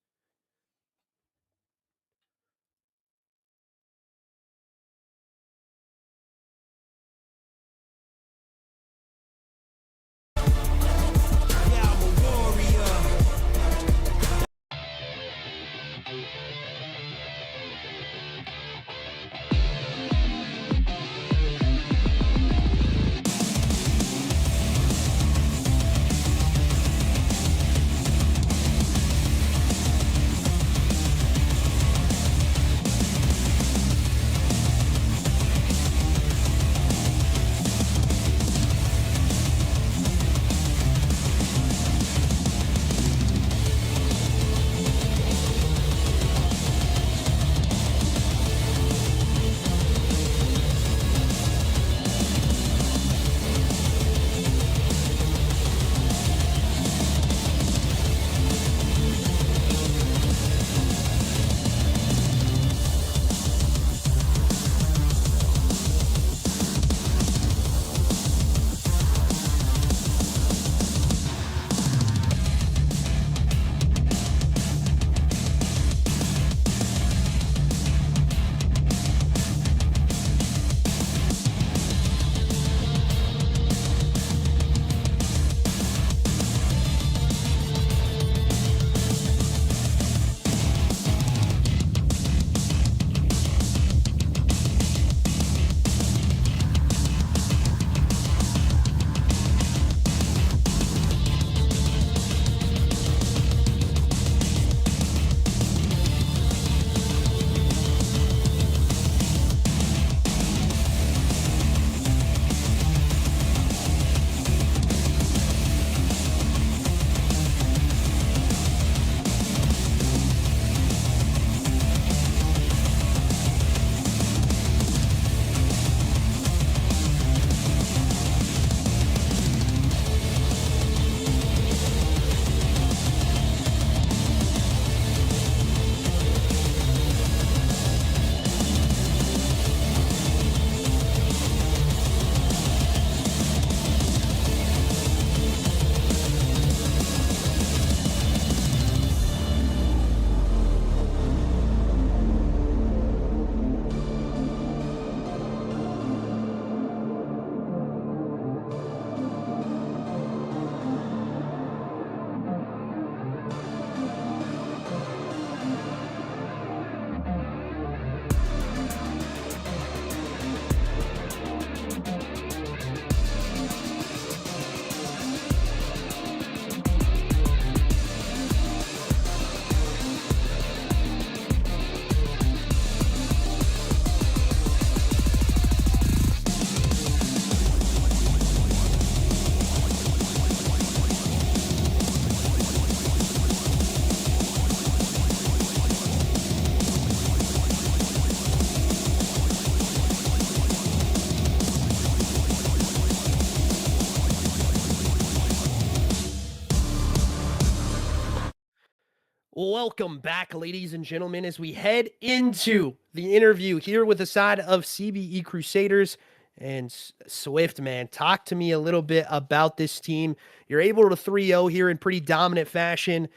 Welcome back, ladies and gentlemen, as we head into the interview here with the side of CBE Crusaders. And Swift, man, talk to me a little bit about this team. You're able to 3-0 here in pretty dominant fashion.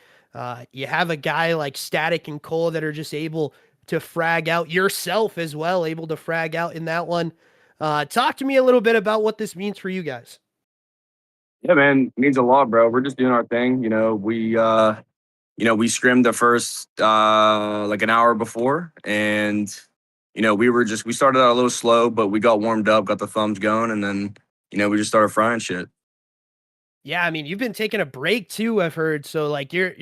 You have a guy like Static and Cole that are just able to frag out, yourself as well, able to frag out in that one. Talk to me a little bit about what this means for you guys. Yeah, man, it means a lot, bro. We're just doing our thing. We scrimmed the first like an hour before, and we started out a little slow, but we got warmed up, got the thumbs going, and then we just started frying shit. Yeah, I mean, you've been taking a break too, I've heard. So like you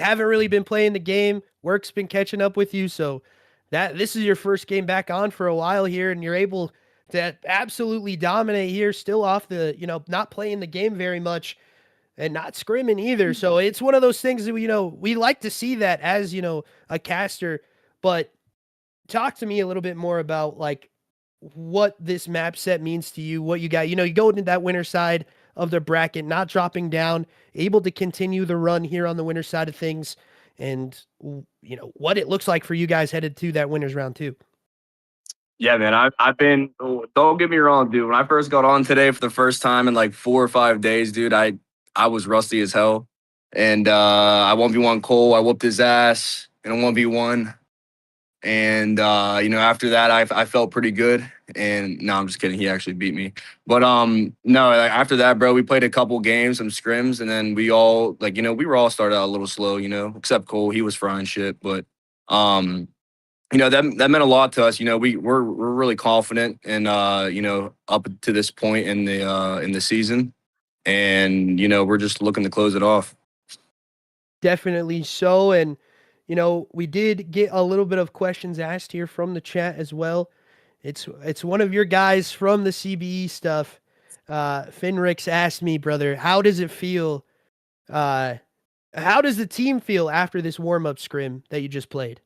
haven't really been playing the game. Work's been catching up with you, so this is your first game back on for a while here, and you're able to absolutely dominate here, still off the, not playing the game very much and not scrimming either. So it's one of those things that we like to see that as, a caster. But talk to me a little bit more about like what this map set means to you, what you got. You go into that winner side of the bracket, not dropping down, able to continue the run here on the winner side of things, and what it looks like for you guys headed to that winners round 2. Yeah, man, I've been, don't get me wrong, dude. When I first got on today for the first time in like 4 or 5 days, dude, I was rusty as hell. And I 1v1 Cole, I whooped his ass in a 1v1. And after that, I felt pretty good. And no, I'm just kidding. He actually beat me. But no, after that, bro, we played a couple games, some scrims, and then we all we were all started out a little slow, except Cole. He was frying shit. But that meant a lot to us. We're really confident and up to this point in the season. And we're just looking to close it off. Definitely so. And we did get a little bit of questions asked here from the chat as well. It's one of your guys from the CBE stuff. Finrix asked me, brother, how does it feel? How does the team feel after this warm-up scrim that you just played?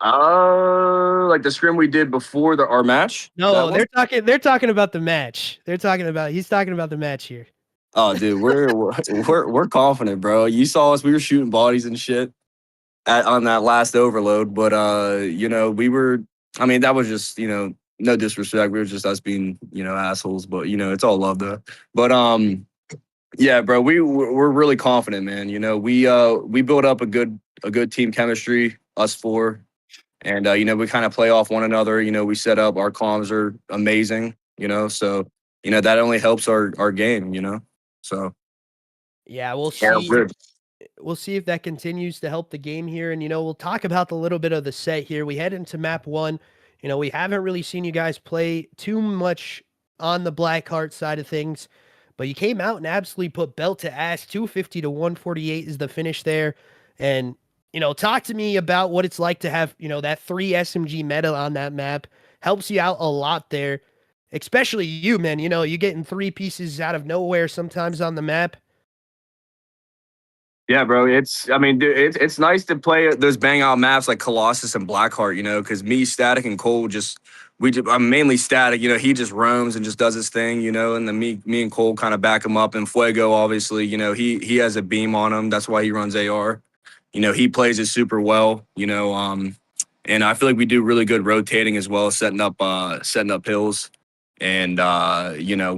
Like the scrim we did before our match? No, they're talking about the match. He's talking about the match here. Oh, dude, we're confident, bro. You saw us; we were shooting bodies and shit on that last overload. But we were. I mean, that was just no disrespect. We were just us being assholes. But it's all love though. But yeah, bro, we're really confident, man. We built up a good team chemistry, us four. And, we kind of play off one another. We set up, our comms are amazing, so, that only helps our game, so. Yeah, we'll see. We'll see if that continues to help the game here. And, we'll talk about a little bit of the set here. We head into map 1. We haven't really seen you guys play too much on the Blackheart side of things, but you came out and absolutely put belt to ass. 250 to 148 is the finish there. And, talk to me about what it's like to have, that 3 SMG meta on that map. Helps you out a lot there, especially you, man. You getting 3 pieces out of nowhere sometimes on the map. Yeah, bro. It's nice to play those bang out maps like Colossus and Blackheart, because me, Static, and Cole I'm mainly Static. He just roams and just does his thing, and then me and Cole kind of back him up. And Fuego, obviously, he has a beam on him. That's why he runs AR. He plays it super well, and I feel like we do really good rotating as well, setting up hills. And,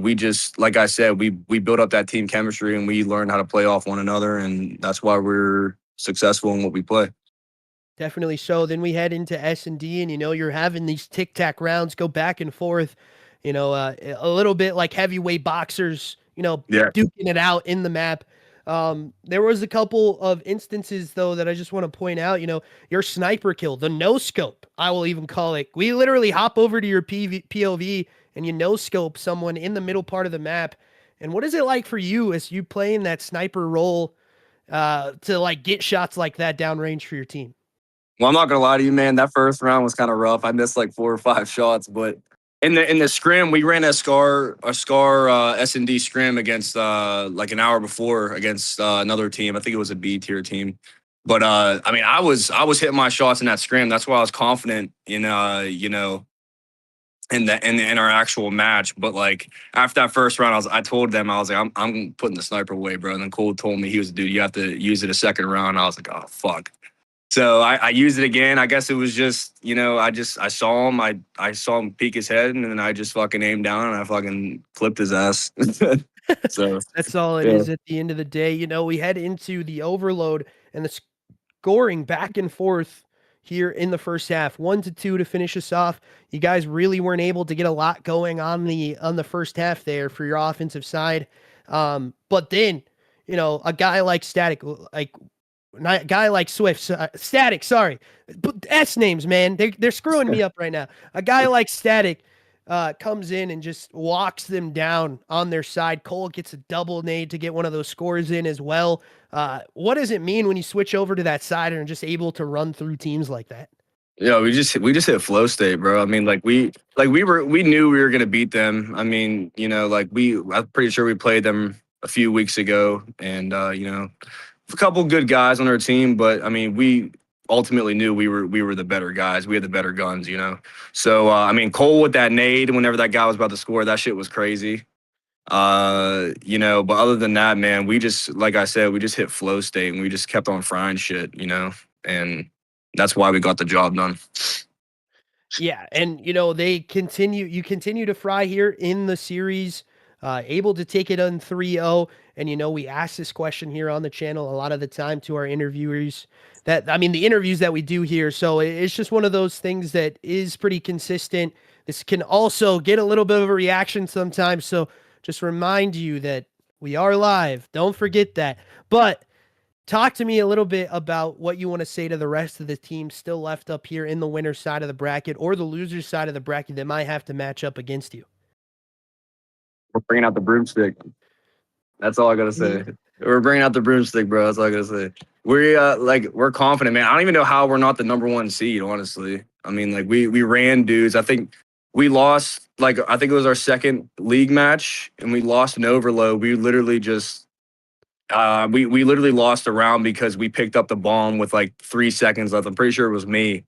we just, like I said, we built up that team chemistry and we learned how to play off one another. And that's why we're successful in what we play. Definitely so. Then we head into S&D and, you're having these tic-tac rounds go back and forth, a little bit like heavyweight boxers, duking it out in the map. There was a couple of instances though that I just want to point out, your sniper kill, the no scope, I will even call it. We literally hop over to your POV and you no scope someone in the middle part of the map. And what is it like for you as you playing that sniper role to like get shots like that downrange for your team? Well, I'm not gonna lie to you, man. That first round was kind of rough. I missed like 4 or 5 shots, but in the scrim, we ran a Scar S&D scrim against like an hour before against another team. I think it was a B tier team. But I was hitting my shots in that scrim. That's why I was confident in in our actual match. But like after that first round, I told them, I was like, I'm putting the sniper away, bro. And then Cole told me, he was, dude, you have to use it a second round. I was like, oh fuck. So I used it again. I guess it was just, you know, I saw him, I saw him peek his head, and then I just fucking aimed down and I fucking clipped his ass. So That's all it is at the end of the day. You know, we head into the overload and the scoring back and forth here in the first half, 1-2 to finish us off. You guys really weren't able to get a lot going on the first half there for your offensive side. But then, you know, a guy like Static, like not a guy like Swift, Static, sorry, but S names, man, they're screwing me up right now. A guy like Static comes in and just walks them down on their side. Cole gets a double nade to get one of those scores in as well. What does it mean when you switch over to that side and are just able to run through teams like that? Yeah, we just hit flow state, bro. I mean, we knew we were gonna beat them. I mean, you know, I'm pretty sure we played them a few weeks ago, and you know, a couple good guys on our team, but I mean, we ultimately knew we were the better guys. We had the better guns, you know. So I mean, Cole with that nade, whenever that guy was about to score, that shit was crazy. You know, but other than that, man, we just, like I said, we just hit flow state and we just kept on frying shit, you know, and that's why we got the job done. Yeah, and you know, you continue to fry here in the series, able to take it on 3-0. And you know, we ask this question here on the channel a lot of the time to our interviewers, that, I mean, the interviews that we do here. So it's just one of those things that is pretty consistent. This can also get a little bit of a reaction sometimes. So just remind you that we are live. Don't forget that. But talk to me a little bit about what you want to say to the rest of the team still left up here in the winner's side of the bracket or the loser's side of the bracket that might have to match up against you. We're bringing out the broomstick. That's all I gotta say. We're bringing out the broomstick, bro. That's all I gotta say. We're confident, man. I don't even know how we're not the #1 seed, honestly. I mean, like we ran dudes. I think we lost, I think it was our second league match, and we lost an overload. We literally just we literally lost a round because we picked up the bomb with like 3 seconds left. I'm pretty sure it was me.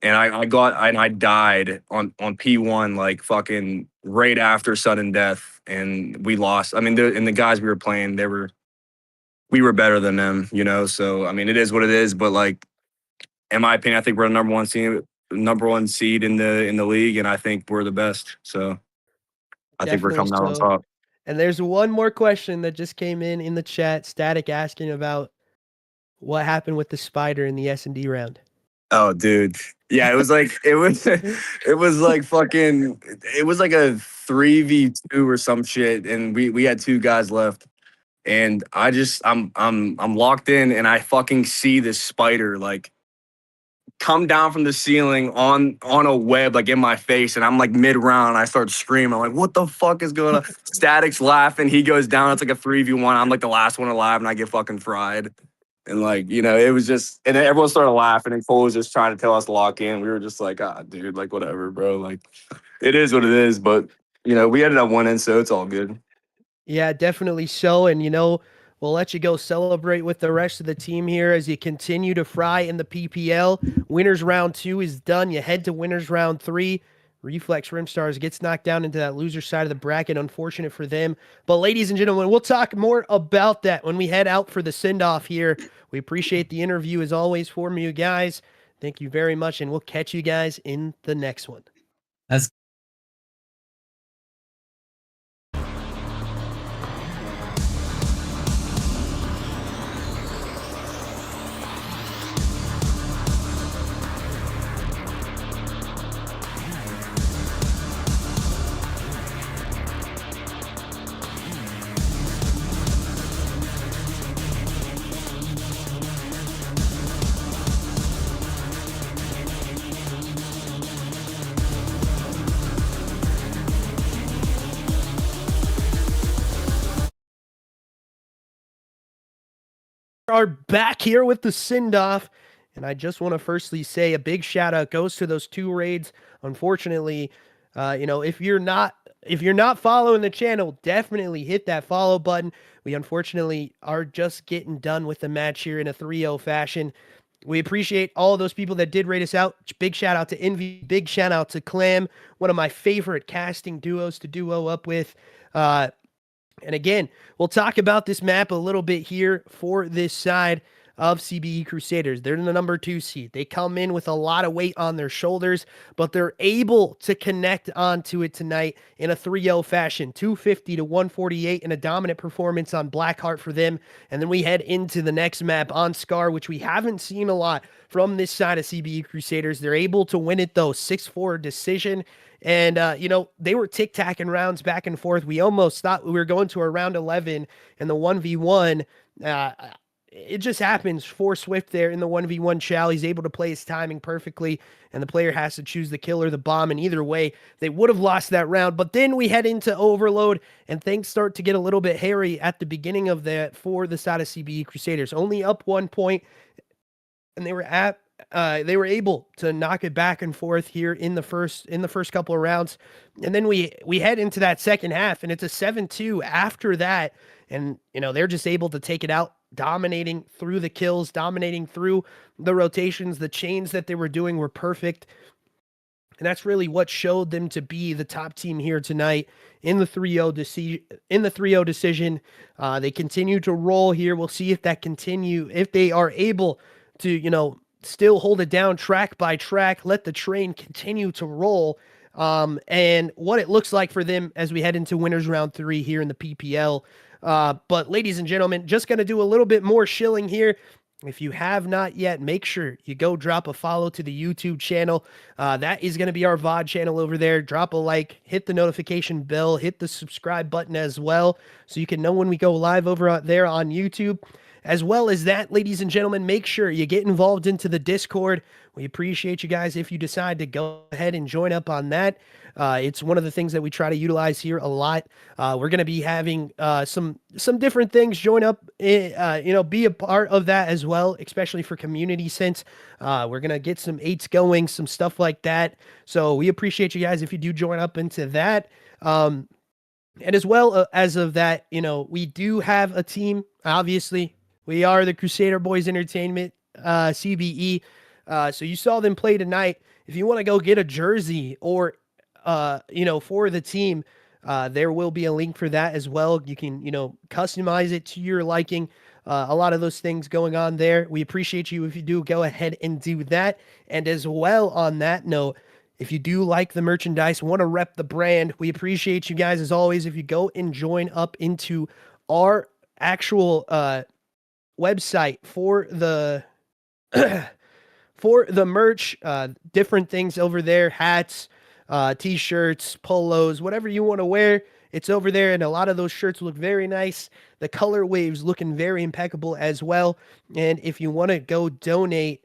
And I died on P1 like fucking right after sudden death, and we lost. I mean, the guys we were playing, we were better than them, you know. So I mean, it is what it is. But like, in my opinion, I think we're the #1 seed in the league, and I think we're the best. So I think we're coming out on top. And there's one more question that just came in the chat. Static asking about what happened with the spider in the S&D round. Oh, dude. Yeah, it was like it was like fucking, it was like a 3v2 or some shit, and we had 2 guys left, and I'm locked in, and I fucking see this spider like come down from the ceiling on a web like in my face, and I'm like mid-round, I start screaming. I'm like, what the fuck is going on? Static's laughing, he goes down, it's like a 3v1. I'm like the last one alive, and I get fucking fried. And like, you know, it was just, and then everyone started laughing, and Cole was just trying to tell us to lock in. We were just like, dude, like whatever, bro. Like, it is what it is. But you know, we ended up winning, so it's all good. Yeah, definitely so. And you know, we'll let you go celebrate with the rest of the team here as you continue to fry in the PPL. Winners round 2 is done. You head to winners round 3. Reflex RIMSTARs gets knocked down into that loser side of the bracket. Unfortunate for them. But ladies and gentlemen, we'll talk more about that when we head out for the send-off here. We appreciate the interview as always from you guys. Thank you very much, and we'll catch you guys in the next one. That's Are back here with the send-off, and I just want to firstly say a big shout out goes to those 2 raids. Unfortunately, you know, if you're not following the channel, definitely hit that follow button. We unfortunately are just getting done with the match here in a 3-0 fashion. We appreciate all of those people that did rate us out. Big shout out to Envy. Big shout out to Clam, one of my favorite casting duos to duo up with. And again, we'll talk about this map a little bit here for this side of CBE Crusaders. They're in the number 2 seed. They come in with a lot of weight on their shoulders, but they're able to connect onto it tonight in a 3-0 fashion, 250 to 148, and a dominant performance on Blackheart for them. And then we head into the next map on Scar, which we haven't seen a lot from this side of CBE Crusaders. They're able to win it, though, 6-4 decision. And, they were tic-tacking rounds back and forth. We almost thought we were going to a round 11 and the 1v1. It just happens for Swift there in the 1v1 Chow. He's able to play his timing perfectly, and the player has to choose the kill or the bomb. And either way, they would have lost that round. But then we head into Overload, and things start to get a little bit hairy at the beginning of that for the side of CBE Crusaders. Only up 1 point, and they were able to knock it back and forth here in the first couple of rounds. And then we head into that second half, and it's a 7-2 after that. And, they're just able to take it out, dominating through the kills, dominating through the rotations. The chains that they were doing were perfect. And that's really what showed them to be the top team here tonight in the 3-0 decision. They continue to roll here. We'll see if that continue, if they are able to, still hold it down track by track, let the train continue to roll. And what it looks like for them as we head into winners round 3 here in the PPL. But ladies and gentlemen, just going to do a little bit more shilling here. If you have not yet, make sure you go drop a follow to the YouTube channel. That is going to be our VOD channel over there. Drop a like, hit the notification bell, hit the subscribe button as well, so you can know when we go live over there on YouTube. As well as that, ladies and gentlemen, make sure you get involved into the Discord. We appreciate you guys if you decide to go ahead and join up on that. It's one of the things that we try to utilize here a lot. We're going to be having some different things join up, be a part of that as well, especially for community sense. We're going to get some 8s going, some stuff like that. So we appreciate you guys if you do join up into that. And as well as of that, we do have a team, obviously. We are the Crusader Boys Entertainment, CBE. So you saw them play tonight. If you want to go get a jersey or, for the team, there will be a link for that as well. You can, customize it to your liking. A lot of those things going on there. We appreciate you if you do go ahead and do that. And as well on that note, if you do like the merchandise, want to rep the brand, we appreciate you guys as always. If you go and join up into our actual website for the merch, different things over there, hats, t-shirts, polos, whatever you want to wear, it's over there. And a lot of those shirts look very nice. The color waves looking very impeccable as well. And if you want to go donate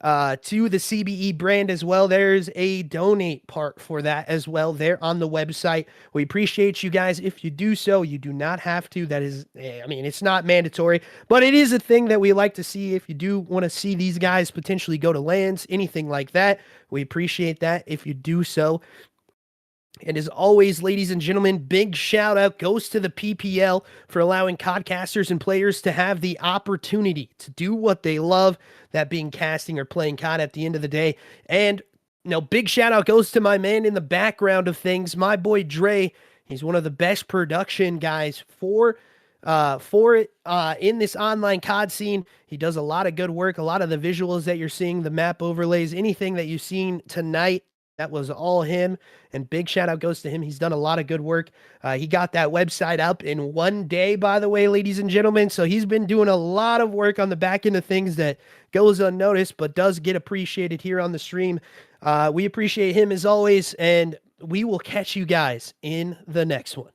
to the CBE brand as well, there's a donate part for that as well there on the website. We appreciate you guys if you do so. You do not have to. That is, it's not mandatory, but it is a thing that we like to see. If you do want to see these guys potentially go to lands, anything like that, we appreciate that if you do so. And as always, ladies and gentlemen, big shout out goes to the PPL for allowing codcasters and players to have the opportunity to do what they love, that being casting or playing COD at the end of the day. And, big shout out goes to my man in the background of things, my boy Dre. He's one of the best production guys for it in this online COD scene. He does a lot of good work. A lot of the visuals that you're seeing, the map overlays, anything that you've seen tonight, that was all him, and big shout out goes to him. He's done a lot of good work. He got that website up in 1 day, by the way, ladies and gentlemen. So he's been doing a lot of work on the back end of things that goes unnoticed, but does get appreciated here on the stream. We appreciate him as always, and we will catch you guys in the next one.